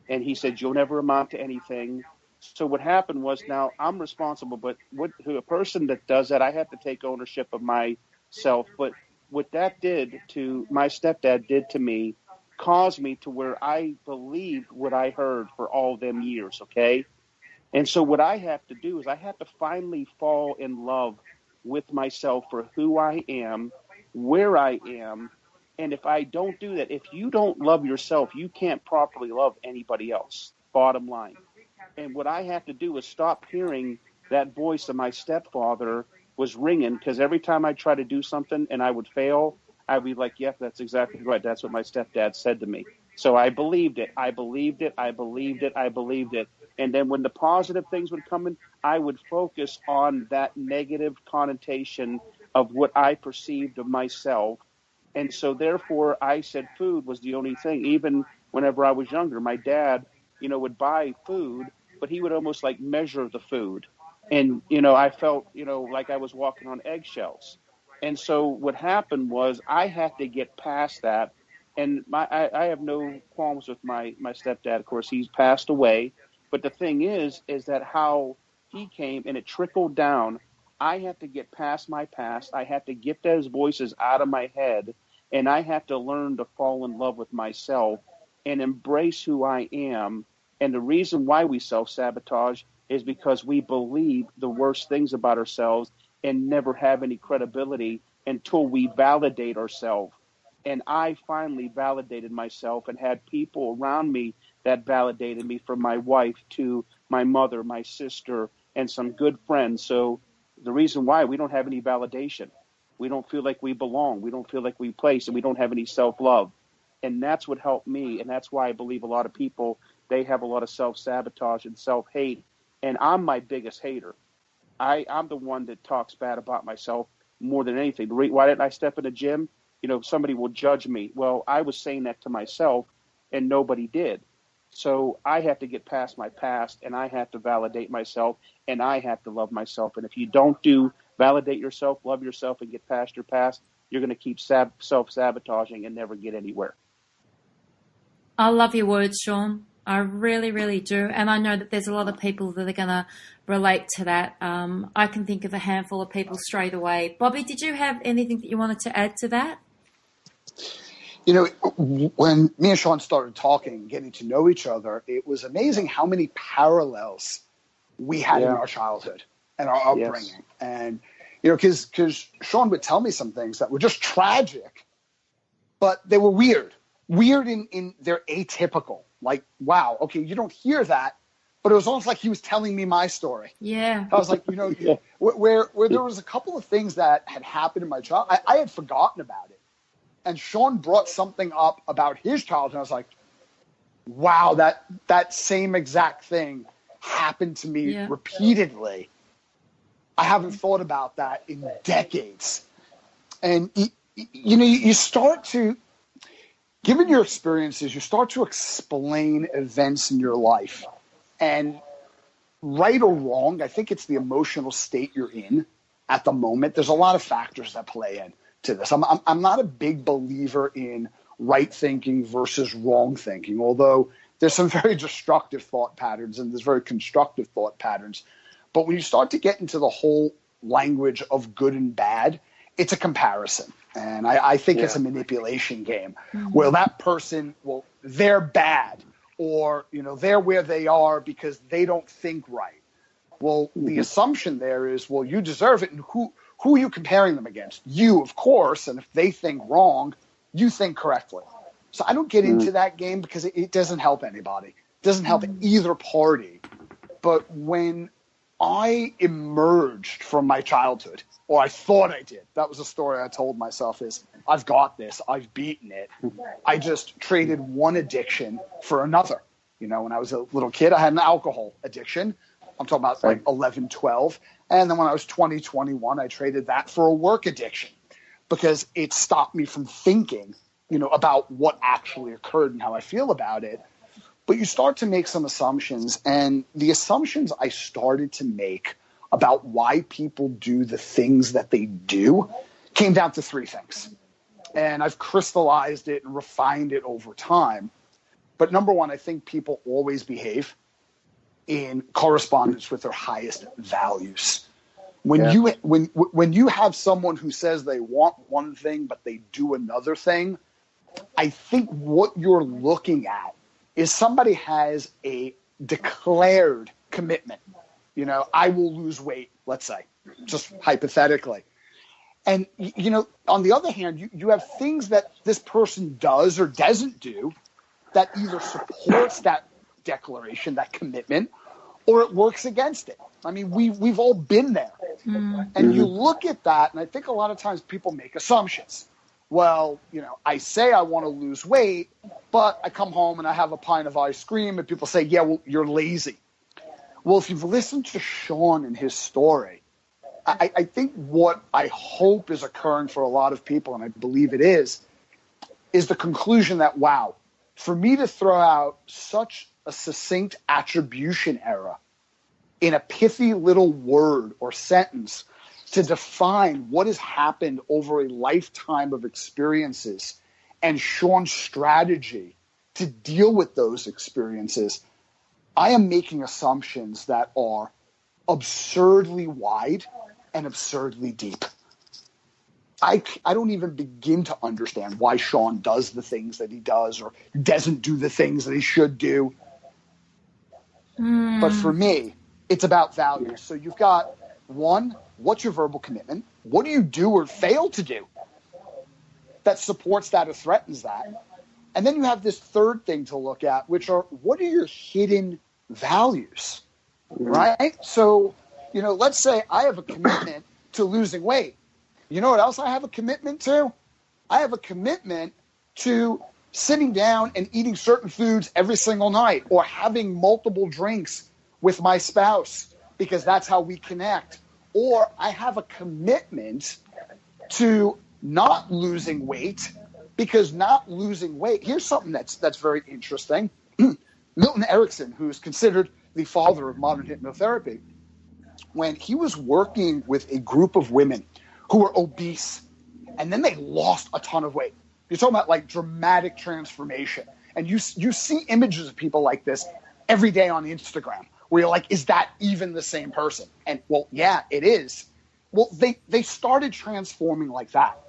And he said, you'll never amount to anything. So what happened was, now I'm responsible, but a person that does that, I have to take ownership of myself. But what that did to my stepdad did to me caused me to where I believed what I heard for all them years. Okay. And so what I have to do is I have to finally fall in love with myself for who I am, where I am. And if I don't do that, if you don't love yourself, you can't properly love anybody else, bottom line. And what I have to do is stop hearing that voice of my stepfather was ringing, because every time I try to do something and I would fail, I'd be like, yep, that's exactly right. That's what my stepdad said to me. So I believed it. I believed it. I believed it. I believed it. And then when the positive things would come in, I would focus on that negative connotation of what I perceived of myself. And so therefore I said food was the only thing. Even whenever I was younger, my dad, would buy food, but he would almost like measure the food. And, I felt, like I was walking on eggshells. And so what happened was I had to get past that. And I have no qualms with my stepdad. Of course, he's passed away. But the thing is that how he came and it trickled down. I have to get past my past. I have to get those voices out of my head, and I have to learn to fall in love with myself and embrace who I am. And the reason why we self-sabotage is because we believe the worst things about ourselves and never have any credibility until we validate ourselves. And I finally validated myself and had people around me that validated me, from my wife to my mother, my sister, and some good friends. So the reason why we don't have any validation, we don't feel like we belong, we don't feel like we place, and we don't have any self-love. And that's what helped me. And that's why I believe a lot of people, they have a lot of self-sabotage and self-hate. And I'm my biggest hater. I'm the one that talks bad about myself more than anything. Why didn't I step in the gym? Somebody will judge me. Well, I was saying that to myself and nobody did. So I have to get past my past, and I have to validate myself, and I have to love myself. And if you don't validate yourself, love yourself, and get past your past, you're going to keep self-sabotaging and never get anywhere. I love your words, Sean. I really, really do. And I know that there's a lot of people that are going to relate to that. I can think of a handful of people straight away. Bobby, did you have anything that you wanted to add to that? When me and Sean started talking, getting to know each other, it was amazing how many parallels we had in our childhood and our upbringing. Yes. And, because Sean would tell me some things that were just tragic, but they were weird in they're atypical. Like, wow, okay, you don't hear that, but it was almost like he was telling me my story. Yeah. I was like, where there was a couple of things that had happened in my childhood, I had forgotten about it. And Sean brought something up about his childhood, and I was like, wow, that same exact thing happened to me repeatedly. I haven't thought about that in decades. And, you start to, given your experiences, you start to explain events in your life. And right or wrong, I think it's the emotional state you're in at the moment. There's a lot of factors that play in to this. I'm not a big believer in right thinking versus wrong thinking, although there's some very destructive thought patterns and there's very constructive thought patterns. But when you start to get into the whole language of good and bad, it's a comparison. And I think it's a manipulation game where that person, they're bad, or, they're where they are because they don't think right. Well, the assumption there is, you deserve it. And who are you comparing them against? You, of course. And if they think wrong, you think correctly. So I don't get into that game because it doesn't help anybody. It doesn't help either party. But when I emerged from my childhood, or I thought I did, that was a story I told myself, is I've got this, I've beaten it. I just traded one addiction for another. When I was a little kid, I had an alcohol addiction. I'm talking about like 11, 12. And then when I was 20, 21, I traded that for a work addiction because it stopped me from thinking, about what actually occurred and how I feel about it. But you start to make some assumptions, and the assumptions I started to make about why people do the things that they do came down to three things. And I've crystallized it and refined it over time. But number one, I think people always behave in correspondence with their highest values. When you have someone who says they want one thing, but they do another thing, I think what you're looking at is somebody has a declared commitment. I will lose weight, let's say, just hypothetically. And, on the other hand, you have things that this person does or doesn't do that either supports that declaration, that commitment, or it works against it. I mean, we've all been there. And you look at that, and I think a lot of times people make assumptions. Well, I say I want to lose weight, but I come home and I have a pint of ice cream, and people say, yeah, well, you're lazy. Well, if you've listened to Sean and his story, I think what I hope is occurring for a lot of people, and I believe it is the conclusion that, wow, for me to throw out such a succinct attribution error in a pithy little word or sentence to define what has happened over a lifetime of experiences and Sean's strategy to deal with those experiences, I am making assumptions that are absurdly wide and absurdly deep. I don't even begin to understand why Sean does the things that he does or doesn't do the things that he should do. But for me, it's about values. So you've got, one, what's your verbal commitment? What do you do or fail to do that supports that or threatens that? And then you have this third thing to look at, which are, what are your hidden values, right? So, let's say I have a commitment to losing weight. You know what else I have a commitment to? I have a commitment to sitting down and eating certain foods every single night, or having multiple drinks with my spouse because that's how we connect. Or I have a commitment to not losing weight, because not losing weight, here's something that's very interesting. Milton Erickson, who's considered the father of modern hypnotherapy, when he was working with a group of women who were obese, and then they lost a ton of weight. You're talking about like dramatic transformation. And you see images of people like this every day on Instagram, where you're like, is that even the same person? And well, yeah, it is. Well, they started transforming like that.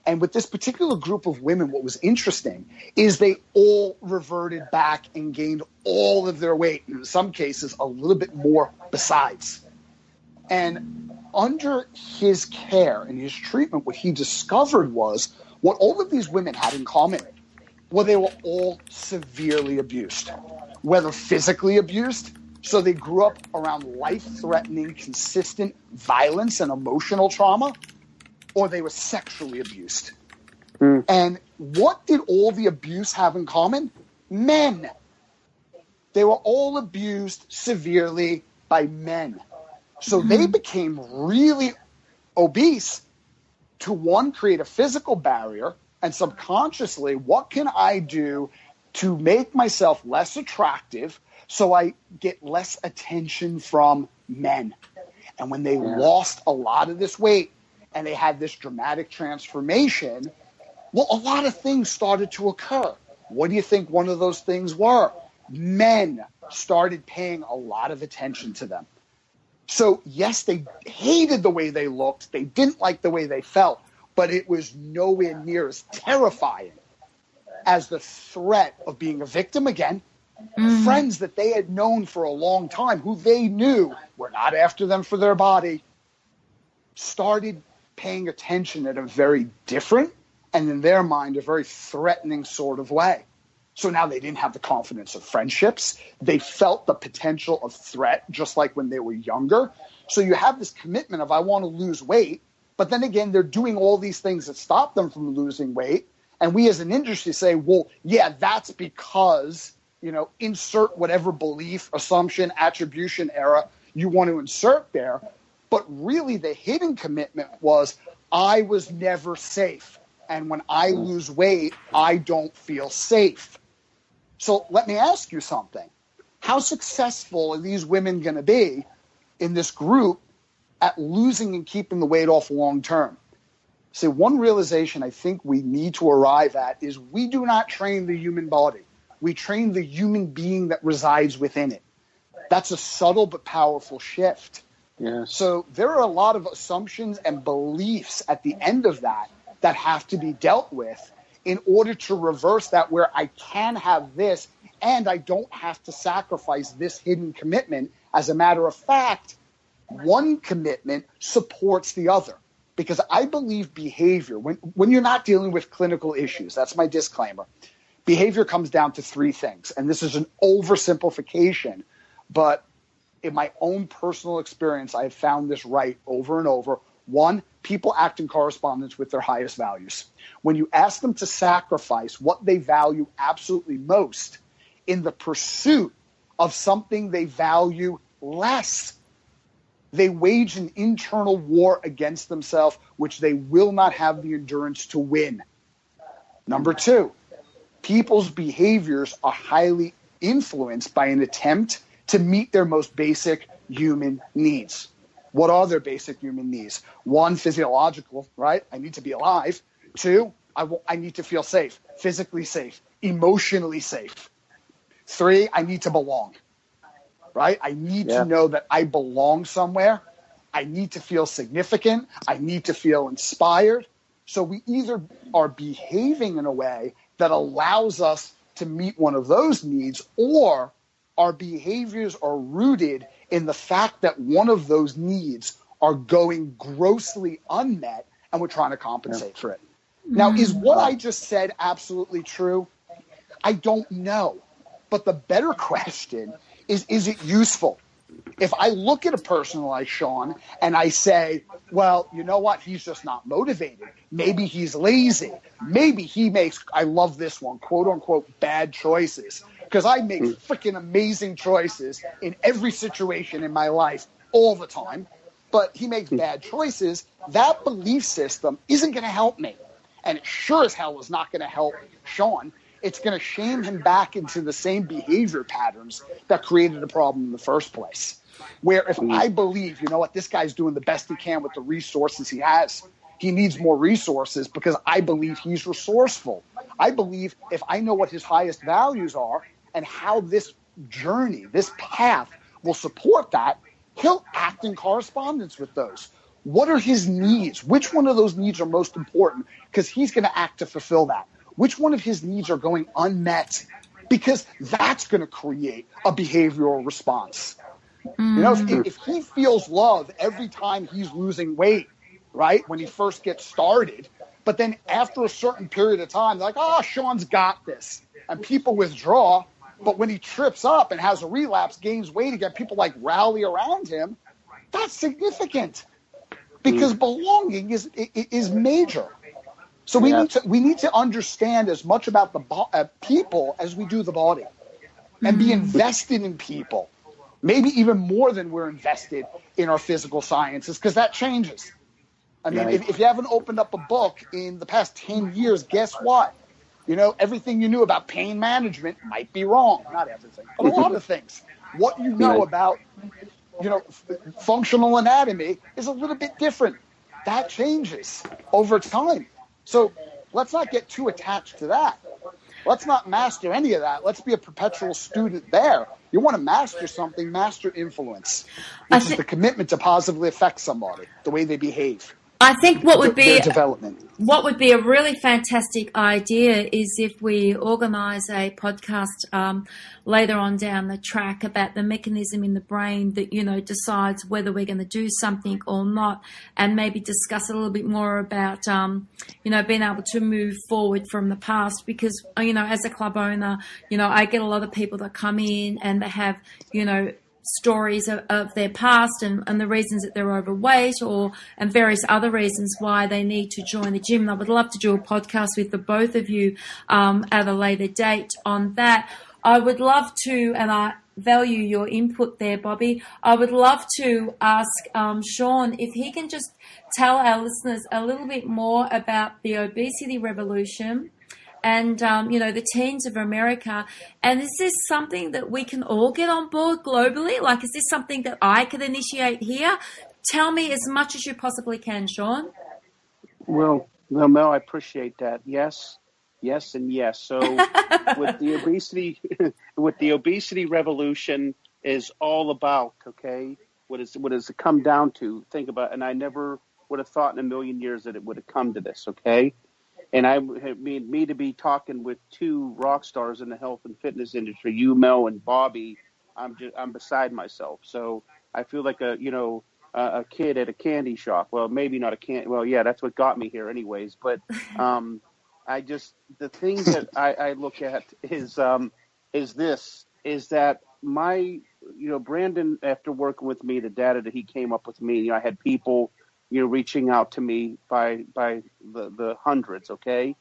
And with this particular group of women, what was interesting is they all reverted back and gained all of their weight, and in some cases, a little bit more besides. And under his care and his treatment, what he discovered was what all of these women had in common. Well, they were all severely abused, whether physically abused. So they grew up around life-threatening, consistent violence and emotional trauma, or they were sexually abused. And what did all the abuse have in common? Men. They were all abused severely by men. So they became really obese to, one, create a physical barrier, and subconsciously, what can I do to make myself less attractive so I get less attention from men? And when they lost a lot of this weight and they had this dramatic transformation, well, a lot of things started to occur. What do you think one of those things were? Men started paying a lot of attention to them. So, yes, they hated the way they looked. They didn't like the way they felt, but it was nowhere near as terrifying as the threat of being a victim again. Friends that they had known for a long time, who they knew were not after them for their body, started paying attention in a very different, and in their mind, a very threatening sort of way. So now they didn't have the confidence of friendships. They felt the potential of threat, just like when they were younger. So you have this commitment of, I want to lose weight, but then again, they're doing all these things that stop them from losing weight. And we as an industry say, well, yeah, that's because, insert whatever belief, assumption, attribution error you want to insert there. But really the hidden commitment was, I was never safe. And when I lose weight, I don't feel safe. So let me ask you something. How successful are these women going to be in this group at losing and keeping the weight off long term? So one realization I think we need to arrive at is we do not train the human body. We train the human being that resides within it. That's a subtle but powerful shift. Yes. So there are a lot of assumptions and beliefs at the end of that have to be dealt with in order to reverse that, where I can have this and I don't have to sacrifice this hidden commitment. As a matter of fact, one commitment supports the other, because I believe behavior, when you're not dealing with clinical issues, that's my disclaimer, behavior comes down to three things. And this is an oversimplification, but in my own personal experience, I have found this right over and over. One, people act in correspondence with their highest values. When you ask them to sacrifice what they value absolutely most in the pursuit of something they value less, they wage an internal war against themselves, which they will not have the endurance to win. Number two, people's behaviors are highly influenced by an attempt to meet their most basic human needs. What are their basic human needs? One, physiological, right? I need to be alive. Two, I need to feel safe, physically safe, emotionally safe. Three, I need to belong. right? I need to know that I belong somewhere. I need to feel significant. I need to feel inspired. So we either are behaving in a way that allows us to meet one of those needs, or our behaviors are rooted in the fact that one of those needs are going grossly unmet and we're trying to compensate for it. Now, is what I just said absolutely true? I don't know. But the better question is it useful? If I look at a person like Sean and I say, well, you know what? He's just not motivated. Maybe he's lazy. Maybe he makes, I love this one, quote unquote, bad choices. Because I make freaking amazing choices in every situation in my life all the time. But he makes bad choices. That belief system isn't going to help me. And it sure as hell is not going to help Sean. It's going to shame him back into the same behavior patterns that created the problem in the first place. Where if I believe, you know what, this guy's doing the best he can with the resources he has. He needs more resources because I believe he's resourceful. I believe if I know what his highest values are and how this journey, this path will support that, he'll act in correspondence with those. What are his needs? Which one of those needs are most important? Because he's going to act to fulfill that. Which one of his needs are going unmet? Because that's going to create a behavioral response. You know, if he feels love every time he's losing weight, right, when he first gets started, but then after a certain period of time, they're like, oh, Sean's got this. And people withdraw. But when he trips up and has a relapse, gains weight again, people like rally around him. That's significant because belonging is major. So we need to understand as much about the people as we do the body, and be invested in people, maybe even more than we're invested in our physical sciences, because that changes. I mean, if you haven't opened up a book in the past 10 years, guess what? You know, everything you knew about pain management might be wrong. Not everything, but a lot of things. What you know about, you know, functional anatomy is a little bit different. That changes over time. So let's not get too attached to that. Let's not master any of that. Let's be a perpetual student there. You want to master something, master influence, which is the commitment to positively affect somebody, the way they behave. I think what would be their development. What would be a really fantastic idea is if we organise a podcast later on down the track about the mechanism in the brain that, you know, decides whether we're going to do something or not, and maybe discuss a little bit more about, you know, being able to move forward from the past. Because, you know, as a club owner, you know, I get a lot of people that come in and they have, you know, stories of their past and the reasons that they're overweight and various other reasons why they need to join the gym. And I would love to do a podcast with the both of you at a later date on that. I would love to, and I value your input there, Bobby. I would love to ask Sean if he can just tell our listeners a little bit more about the obesity revolution and, you know, the teens of America. And is this something that we can all get on board globally? Like, is this something that I could initiate here? Tell me as much as you possibly can, Sean. Well, Mel, I appreciate that. Yes, and yes. So with the obesity revolution is all about, okay, what does it come down to? Think about, and I never would have thought in a million years that it would have come to this, okay? And I mean, me to be talking with two rock stars in the health and fitness industry, you, Mel, and Bobby, I'm beside myself. So I feel like a kid at a candy shop. Well, maybe not a candy. Well, yeah, that's what got me here, anyways. But the thing that I look at is that my, you know, Brandon, after working with me, the data that he came up with me, you know, I had people, you know, reaching out to me by the hundreds, okay?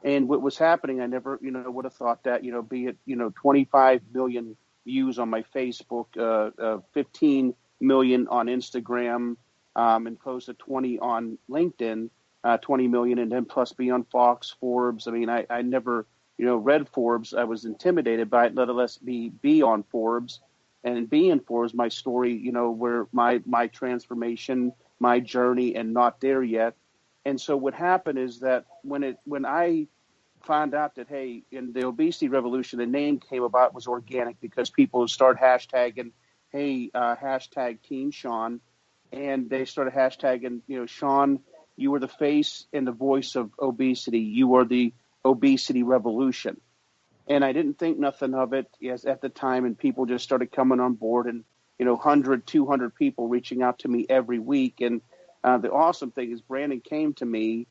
And what was happening, I never, you know, would have thought that, you know, be it, you know, 25 million views on my Facebook, 15 million on Instagram, and close to 20 on LinkedIn, 20 million, and then plus be on Fox, Forbes. I mean, I never, you know, read Forbes. I was intimidated by it, let alone be on Forbes. And be in Forbes, my story, you know, where my transformation, my journey, and not there yet. And so what happened is that when I found out that, hey, in the obesity revolution, the name came about was organic because people would start hashtagging hey, hashtag Team Sean. And they started hashtagging, Sean, you are the face and the voice of obesity. You are the obesity revolution. And I didn't think nothing of it at the time, and people just started coming on board, and 100, 200 people reaching out to me every week. And the awesome thing is Brandon came to me,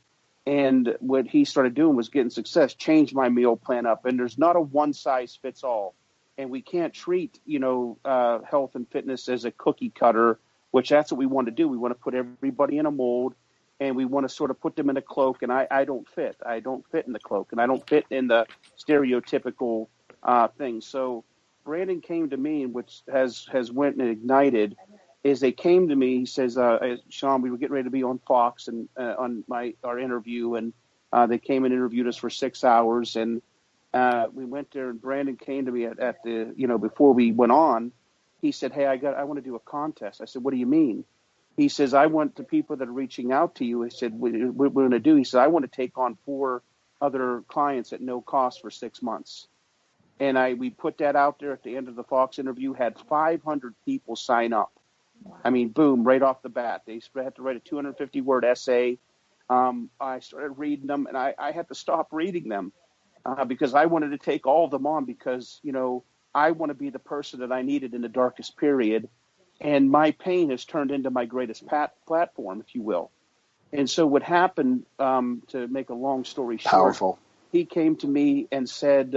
and what he started doing was getting success, changed my meal plan up, and there's not a one size fits all. And we can't treat health and fitness as a cookie cutter, which that's what we want to do. We want to put everybody in a mold, and we want to sort of put them in a cloak, and I don't fit. I don't fit in the cloak, and I don't fit in the stereotypical thing. So Brandon came to me, and which has went and ignited, is they came to me. He says, Sean, we were getting ready to be on Fox and on our interview, and they came and interviewed us for 6 hours, and we went there, and Brandon came to me at the before we went on. He said, hey, I want to do a contest. I said, what do you mean? He says, I want the people that are reaching out to you. He said, what we're going to do, he said, I want to take on 4 other clients at no cost for 6 months. And we put that out there at the end of the Fox interview, had 500 people sign up. Wow. I mean, boom, right off the bat. They had to write a 250-word essay. I started reading them, and I had to stop reading them because I wanted to take all of them on because, I want to be the person that I needed in the darkest period. And my pain has turned into my greatest platform, if you will. And so what happened, to make a long story short, Powerful. He came to me and said,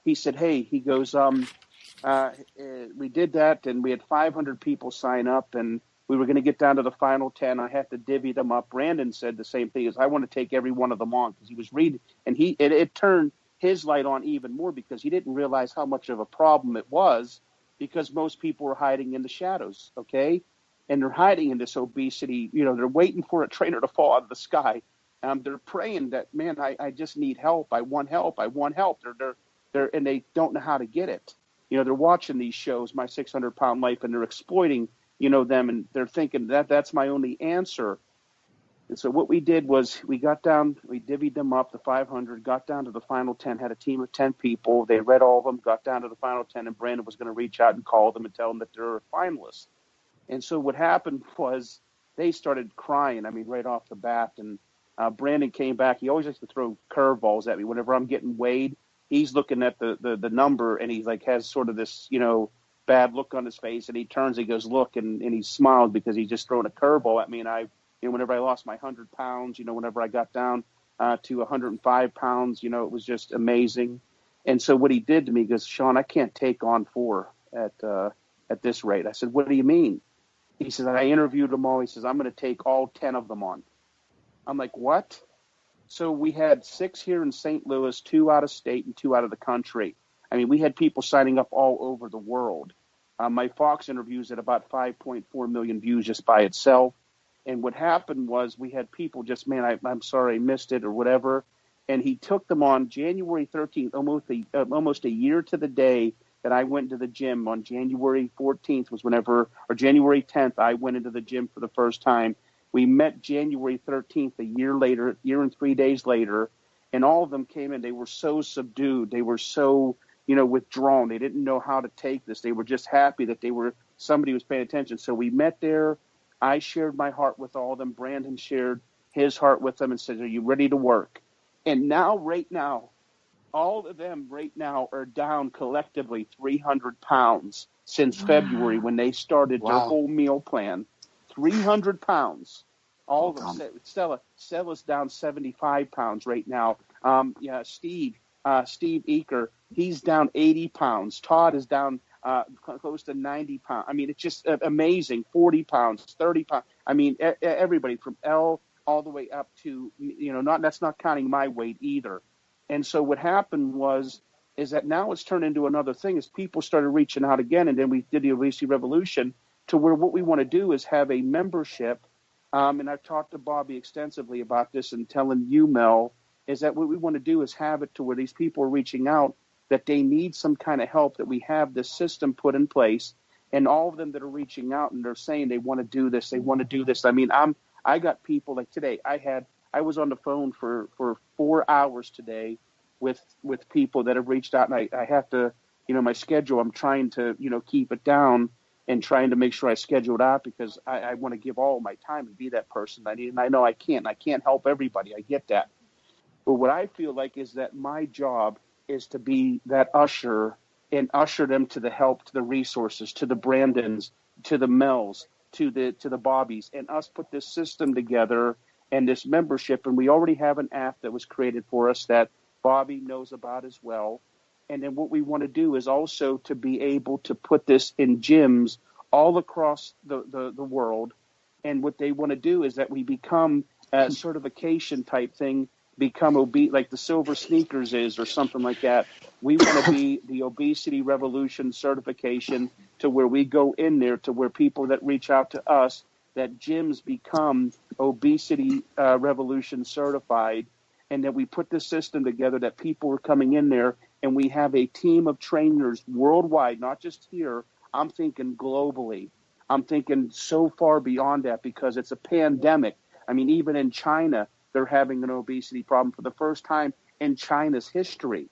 hey, he goes, we did that, and we had 500 people sign up, and we were going to get down to the final 10. I had to divvy them up. Brandon said the same thing, as I want to take every one of them on, because he was reading, and it turned his light on even more, because he didn't realize how much of a problem it was, because most people are hiding in the shadows, okay? And they're hiding in this obesity. They're waiting for a trainer to fall out of the sky. They're praying that, man, I just need help. I want help. I want help. And they don't know how to get it. They're watching these shows, My 600-Pound Life, and they're exploiting, them, and they're thinking that's my only answer. And so what we did was we divvied them up, the 500, got down to the final 10, had a team of 10 people. They read all of them, got down to the final 10, and Brandon was going to reach out and call them and tell them that they're finalists. And so what happened was they started crying, right off the bat. And Brandon came back. He always likes to throw curveballs at me. Whenever I'm getting weighed, he's looking at the number, and he's like has sort of this, bad look on his face. And he turns, he goes, look, and he smiles because he's just throwing a curveball at me. And whenever I lost my 100 pounds, whenever I got down to 105 pounds, it was just amazing. And so what he did to me, he goes, Sean, I can't take on 4 at this rate. I said, what do you mean? He says, I interviewed them all. He says, I'm going to take all 10 of them on. I'm like, what? So we had 6 here in St. Louis, 2 out of state, and 2 out of the country. We had people signing up all over the world. My Fox interview's at about 5.4 million views just by itself. And what happened was we had people just, man, I'm sorry I missed it or whatever. And he took them on January 13th, almost a year to the day that I went to the gym. On January 14th or January 10th, I went into the gym for the first time. We met January 13th, a year and 3 days later, and all of them came in. They were so subdued. They were so, withdrawn. They didn't know how to take this. They were just happy that somebody was paying attention. So we met there. I shared my heart with all of them. Brandon shared his heart with them and said, are you ready to work? And right now, all of them right now are down collectively 300 pounds since February when they started their whole meal plan. 300 pounds. All of them. Stella's down 75 pounds right now. Steve Eaker, he's down 80 pounds. Todd is down close to 90 pounds. It's just amazing. 40 pounds, 30 pounds. Everybody from L all the way up to, that's not counting my weight either. And so what happened is that now it's turned into another thing as people started reaching out again. And then we did the Obesity Revolution to where what we want to do is have a membership. And I've talked to Bobby extensively about this and telling you, Mel, is that what we want to do is have it to where these people are reaching out that they need some kind of help, that we have this system put in place. And all of them that are reaching out and they're saying they want to do this, they want to do this. I got people like today. I was on the phone for 4 hours today with people that have reached out, and I have to, my schedule, I'm trying to, keep it down. and trying to make sure I schedule it out because I want to give all my time and be that person I need. And I know I can't. I can't help everybody. I get that. But what I feel like is that my job is to be that usher and usher them to the help, to the resources, to the Brandons, to the Mels, to the Bobbies, and us put this system together and this membership. And we already have an app that was created for us that Bobby knows about as well. And then what we want to do is also to be able to put this in gyms all across the world. And what they want to do is that we become a certification type thing, become obese, like the Silver Sneakers is or something like that. We want to be the Obesity Revolution certification to where we go in there to where people that reach out to us, that gyms become Obesity Revolution certified, and that we put this system together that people are coming in there and we have a team of trainers worldwide, not just here. I'm thinking globally. I'm thinking so far beyond that because it's a pandemic. I mean, even in China, they're having an obesity problem for the first time in China's history.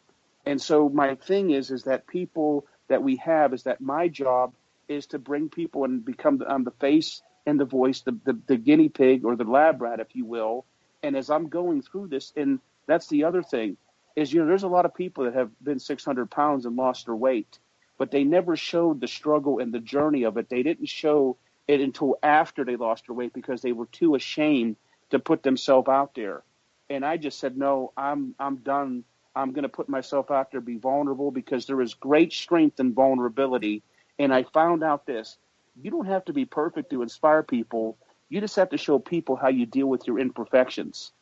And so my thing is that people that we have is that my job is to bring people and become the face and the voice, the guinea pig or the lab rat, if you will. And as I'm going through this, and that's the other thing, is, there's a lot of people that have been 600 pounds and lost their weight, but they never showed the struggle and the journey of it. They didn't show it until after they lost their weight because they were too ashamed to put themselves out there. And I just said, no, I'm done. I'm going to put myself out there, be vulnerable, because there is great strength in vulnerability. And I found out this: you don't have to be perfect to inspire people. You just have to show people how you deal with your imperfections.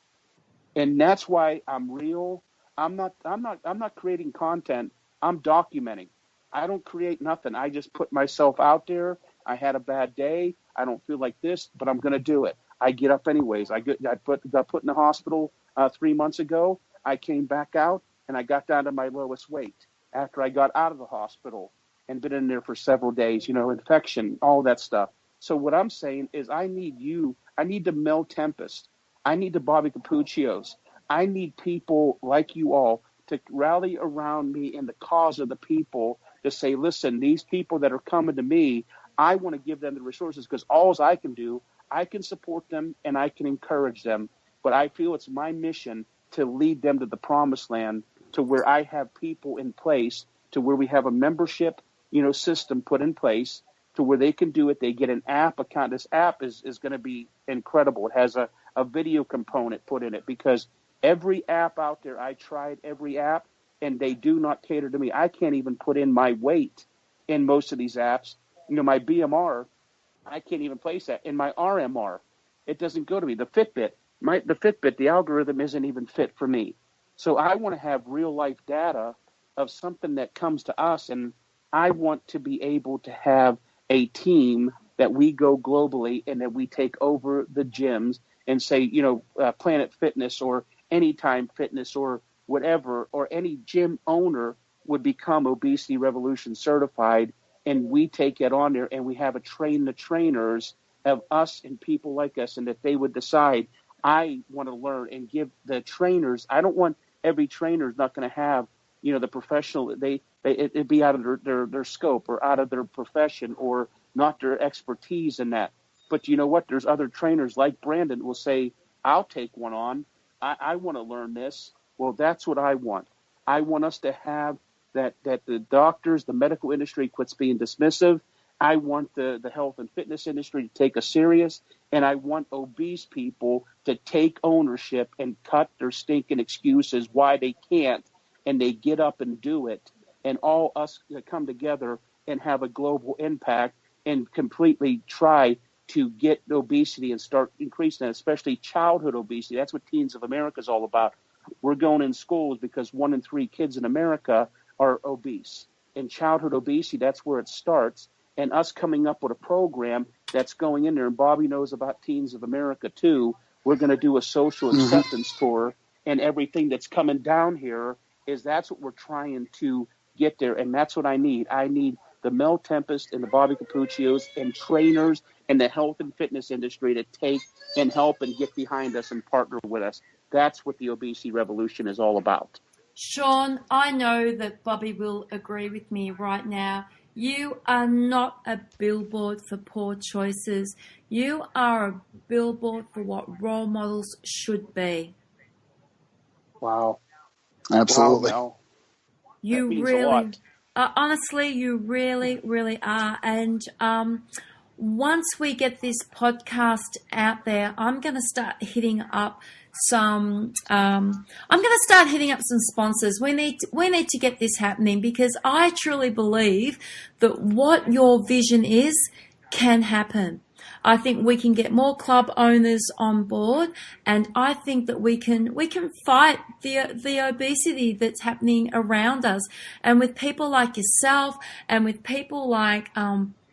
And that's why I'm real. I'm not creating content. I'm documenting. I don't create nothing. I just put myself out there. I had a bad day. I don't feel like this, but I'm going to do it. I get up anyways. I got put in the hospital 3 months ago. I came back out and I got down to my lowest weight after I got out of the hospital and been in there for several days, infection, all that stuff. So what I'm saying is I need you. I need the Mel Tempest. I need the Bobby Cappuccios. I need people like you all to rally around me in the cause of the people to say, listen, these people that are coming to me, I want to give them the resources because all I can do, I can support them and I can encourage them. But I feel it's my mission to lead them to the promised land, to where I have people in place, to where we have a membership, system put in place, to where they can do it. They get an app account. This app is going to be incredible. It has a video component put in it because every app out there, I tried every app, and they do not cater to me. I can't even put in my weight in most of these apps. My BMR, I can't even place that. In my RMR, it doesn't go to me. The Fitbit, the algorithm isn't even fit for me. So I want to have real life data of something that comes to us, and I want to be able to have a team that we go globally and that we take over the gyms and say, Planet Fitness or Anytime Fitness or whatever, or any gym owner would become Obesity Revolution certified, and we take it on there and we have a train the trainers of us and people like us, and that they would decide, I want to learn and give the trainers. I don't want every trainer is not going to have, the professional, it'd be out of their scope or out of their profession or not their expertise in that. But you know what? There's other trainers like Brandon will say, I'll take one on. I want to learn this. Well, that's what I want. I want us to have that the doctors, the medical industry quits being dismissive. I want the health and fitness industry to take us serious. And I want obese people to take ownership and cut their stinking excuses why they can't. And they get up and do it. And all us come together and have a global impact and completely try to get obesity and start increasing it, especially childhood obesity. That's what Teens of America is all about. We're going in schools because 1 in 3 kids in America are obese. And childhood obesity, that's where it starts. And us coming up with a program that's going in there, and Bobby knows about Teens of America too. We're going to do a social acceptance tour, and everything that's coming down here is that's what we're trying to get there. And that's what I need. I need the Mel Tempest and the Bobby Cappuccios and trainers and the health and fitness industry to take and help and get behind us and partner with us. That's what the Obesity Revolution is all about. Sean, I know that Bobby will agree with me right now. You are not a billboard for poor choices. You are a billboard for what role models should be. Wow. Absolutely. Wow, Mel. You That means a really, lot. honestly, you really, really are. And once we get this podcast out there, I'm going to start hitting up some. I'm going to start hitting up some sponsors. We need to get this happening, because I truly believe that what your vision is can happen. I think we can get more club owners on board, and I think that we can fight the obesity that's happening around us, and with people like yourself and with people like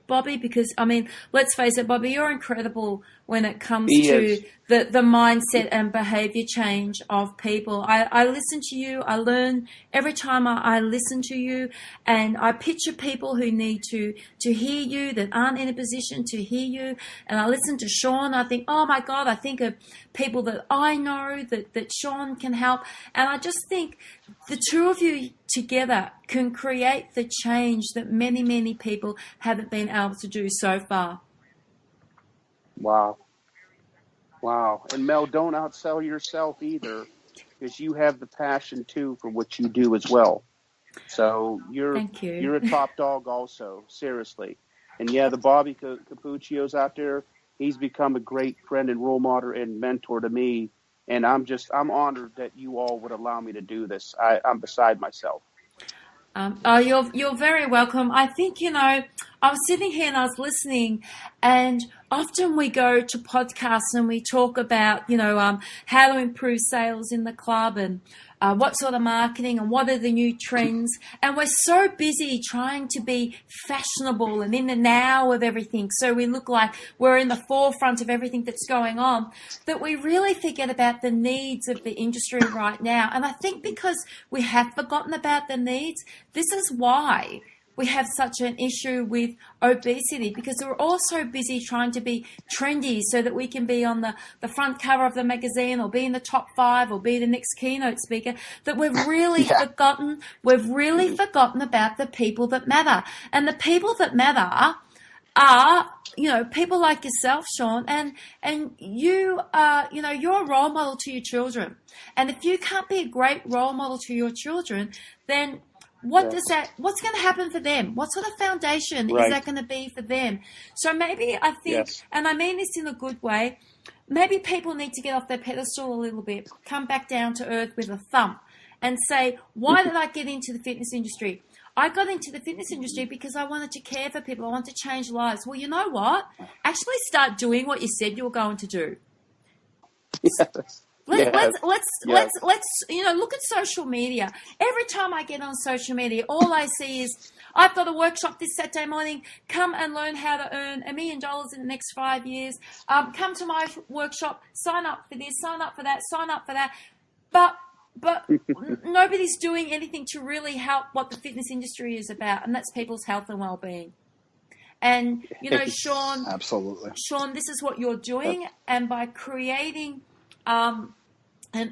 Bobby, because I mean, let's face it, Bobby, you're incredible when it comes He to is. the mindset and behavior change of people. I listen to you. I learn every time I listen to you, and I picture people who need to hear you, that aren't in a position to hear you. And I listen to Sean. I think, oh my God, I think of people that I know that Sean can help. And I just think the two of you together can create the change that many, many people haven't been able to do so far. Wow. Wow. And Mel, don't outsell yourself either, because you have the passion too for what you do as well. So Thank you. you're a top dog also, seriously. And yeah, the Bobby Cappuccio's out there. He's become a great friend and role model and mentor to me. And I'm honored that you all would allow me to do this. I'm beside myself. You're very welcome. I think, I was sitting here and I was listening, and often we go to podcasts and we talk about, how to improve sales in the club, and what sort of marketing and what are the new trends. And we're so busy trying to be fashionable and in the now of everything, so we look like we're in the forefront of everything that's going on, that we really forget about the needs of the industry right now. And I think because we have forgotten about the needs, this is why we have such an issue with obesity, because we're all so busy trying to be trendy so that we can be on the front cover of the magazine, or be in the top 5, or be the next keynote speaker, that we've really forgotten about the people that matter. And the people that matter are, people like yourself, Sean, and you are, you're a role model to your children. And if you can't be a great role model to your children, then what's going to happen for them? What sort of foundation is that going to be for them? So maybe I think, and I mean this in a good way, maybe people need to get off their pedestal a little bit, come back down to earth with a thump, and say, why did I get into the fitness industry? I got into the fitness industry because I wanted to care for people. I wanted to change lives. Well, you know what? Actually start doing what you said you were going to do. Yes. Let's look at social media. Every time I get on social media, all I see is, I've got a workshop this Saturday morning. Come and learn how to earn $1 million in the next 5 years. Come to my workshop. Sign up for this. Sign up for that. Sign up for that. But nobody's doing anything to really help what the fitness industry is about, and that's people's health and well-being. And Sean, absolutely. Sean, this is what you're doing, and by creating an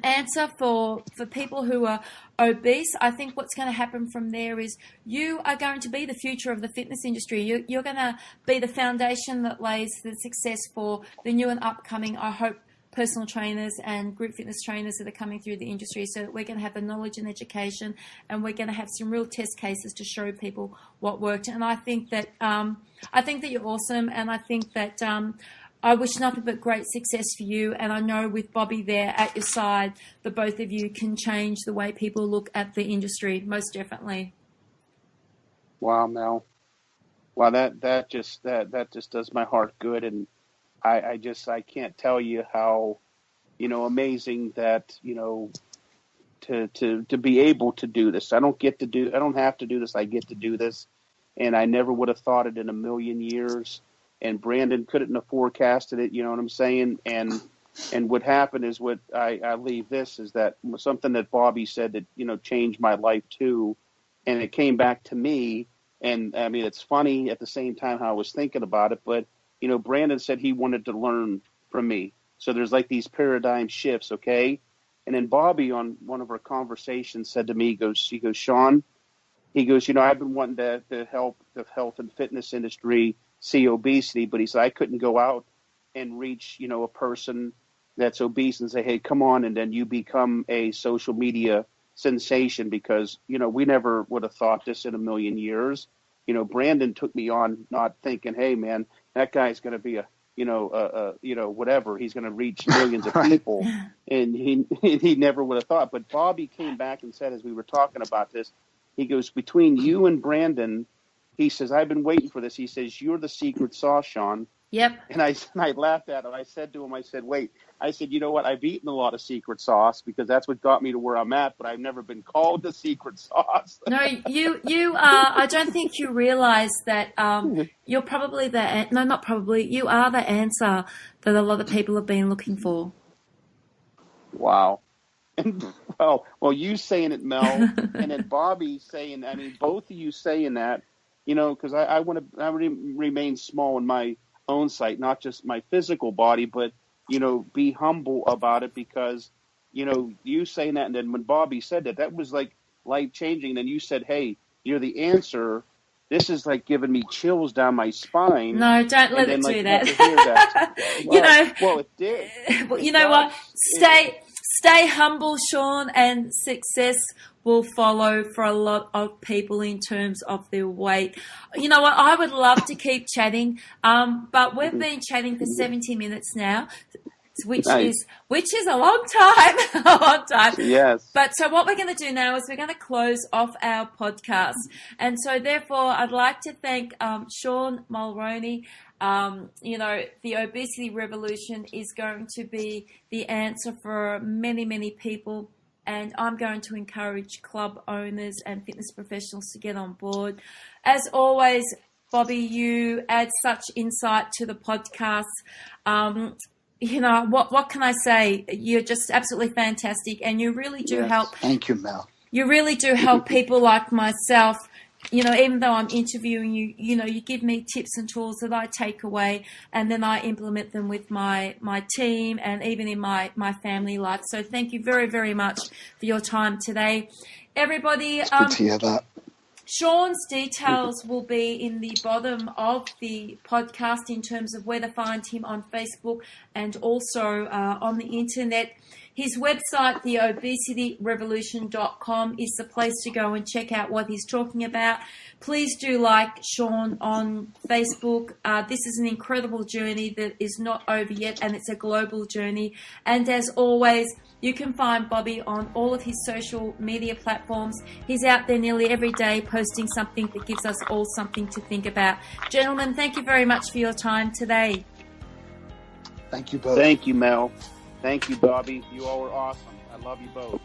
answer for people who are obese, I think what's going to happen from there is you are going to be the future of the fitness industry. You're going to be the foundation that lays the success for the new and upcoming, I hope, personal trainers and group fitness trainers that are coming through the industry, so that we're going to have the knowledge and education, and we're going to have some real test cases to show people what worked. And I think that you're awesome, and I think that I wish nothing but great success for you. And I know with Bobby there at your side, the both of you can change the way people look at the industry, most definitely. Wow, Mel. Wow, that just does my heart good, and I can't tell you how, amazing that, to be able to do this. I don't have to do this. I get to do this. And I never would have thought it in a million years. And Brandon couldn't have forecasted it. You know what I'm saying? And what happened is what I leave this is that something that Bobby said that, changed my life too. And it came back to me. And I mean, it's funny at the same time how I was thinking about it, but Brandon said he wanted to learn from me. So there's like these paradigm shifts, okay? And then Bobby on one of our conversations said to me, he goes, Sean, he goes, I've been wanting to help the health and fitness industry see obesity, but he said I couldn't go out and reach, a person that's obese and say, hey, come on, and then you become a social media sensation, because, we never would have thought this in a million years. Brandon took me on not thinking, hey, man, that guy's going to be whatever. He's going to reach millions of people. And he never would have thought. But Bobby came back and said, as we were talking about this, he goes, between you and Brandon, he says, I've been waiting for this. He says, you're the secret sauce, Sean. Yep. And I laughed at him. I said to him, wait. I said, you know what? I've eaten a lot of secret sauce because that's what got me to where I'm at, but I've never been called the secret sauce. No, you are. I don't think you realize that you're probably you are the answer that a lot of people have been looking for. Wow. And well, you saying it, Mel, and then Bobby saying, both of you saying that, because I want to remain small in my own sight, not just my physical body, but, be humble about it, because, you saying that, and then when Bobby said that was like life-changing. Then you said, hey, you're the answer. This is like giving me chills down my spine. No, don't let it do that. Well, it did. You know what? Stay humble, Sean, and success will follow for a lot of people in terms of their weight. You know what? I would love to keep chatting, but we've been chatting for 70 minutes now, which is a long time, Yes. But so what we're going to do now is we're going to close off our podcast, and so therefore I'd like to thank Sean Mulroney. The obesity revolution is going to be the answer for many, many people. And I'm going to encourage club owners and fitness professionals to get on board. As always, Bobby, you add such insight to the podcast. What can I say? You're just absolutely fantastic, and you really do help. Thank you, Mel. You really do help people like myself. Even though I'm interviewing you, you give me tips and tools that I take away, and then I implement them with my team and even in my family life. So thank you very, very much for your time today. Everybody, it's good to hear that. Sean's details will be in the bottom of the podcast in terms of where to find him on Facebook and also on the internet. His website, theobesityrevolution.com, is the place to go and check out what he's talking about. Please do like Sean on Facebook. This is an incredible journey that is not over yet, and it's a global journey. And as always, you can find Bobby on all of his social media platforms. He's out there nearly every day posting something that gives us all something to think about. Gentlemen, thank you very much for your time today. Thank you both. Thank you, Mel. Thank you, Bobby. You all were awesome. I love you both.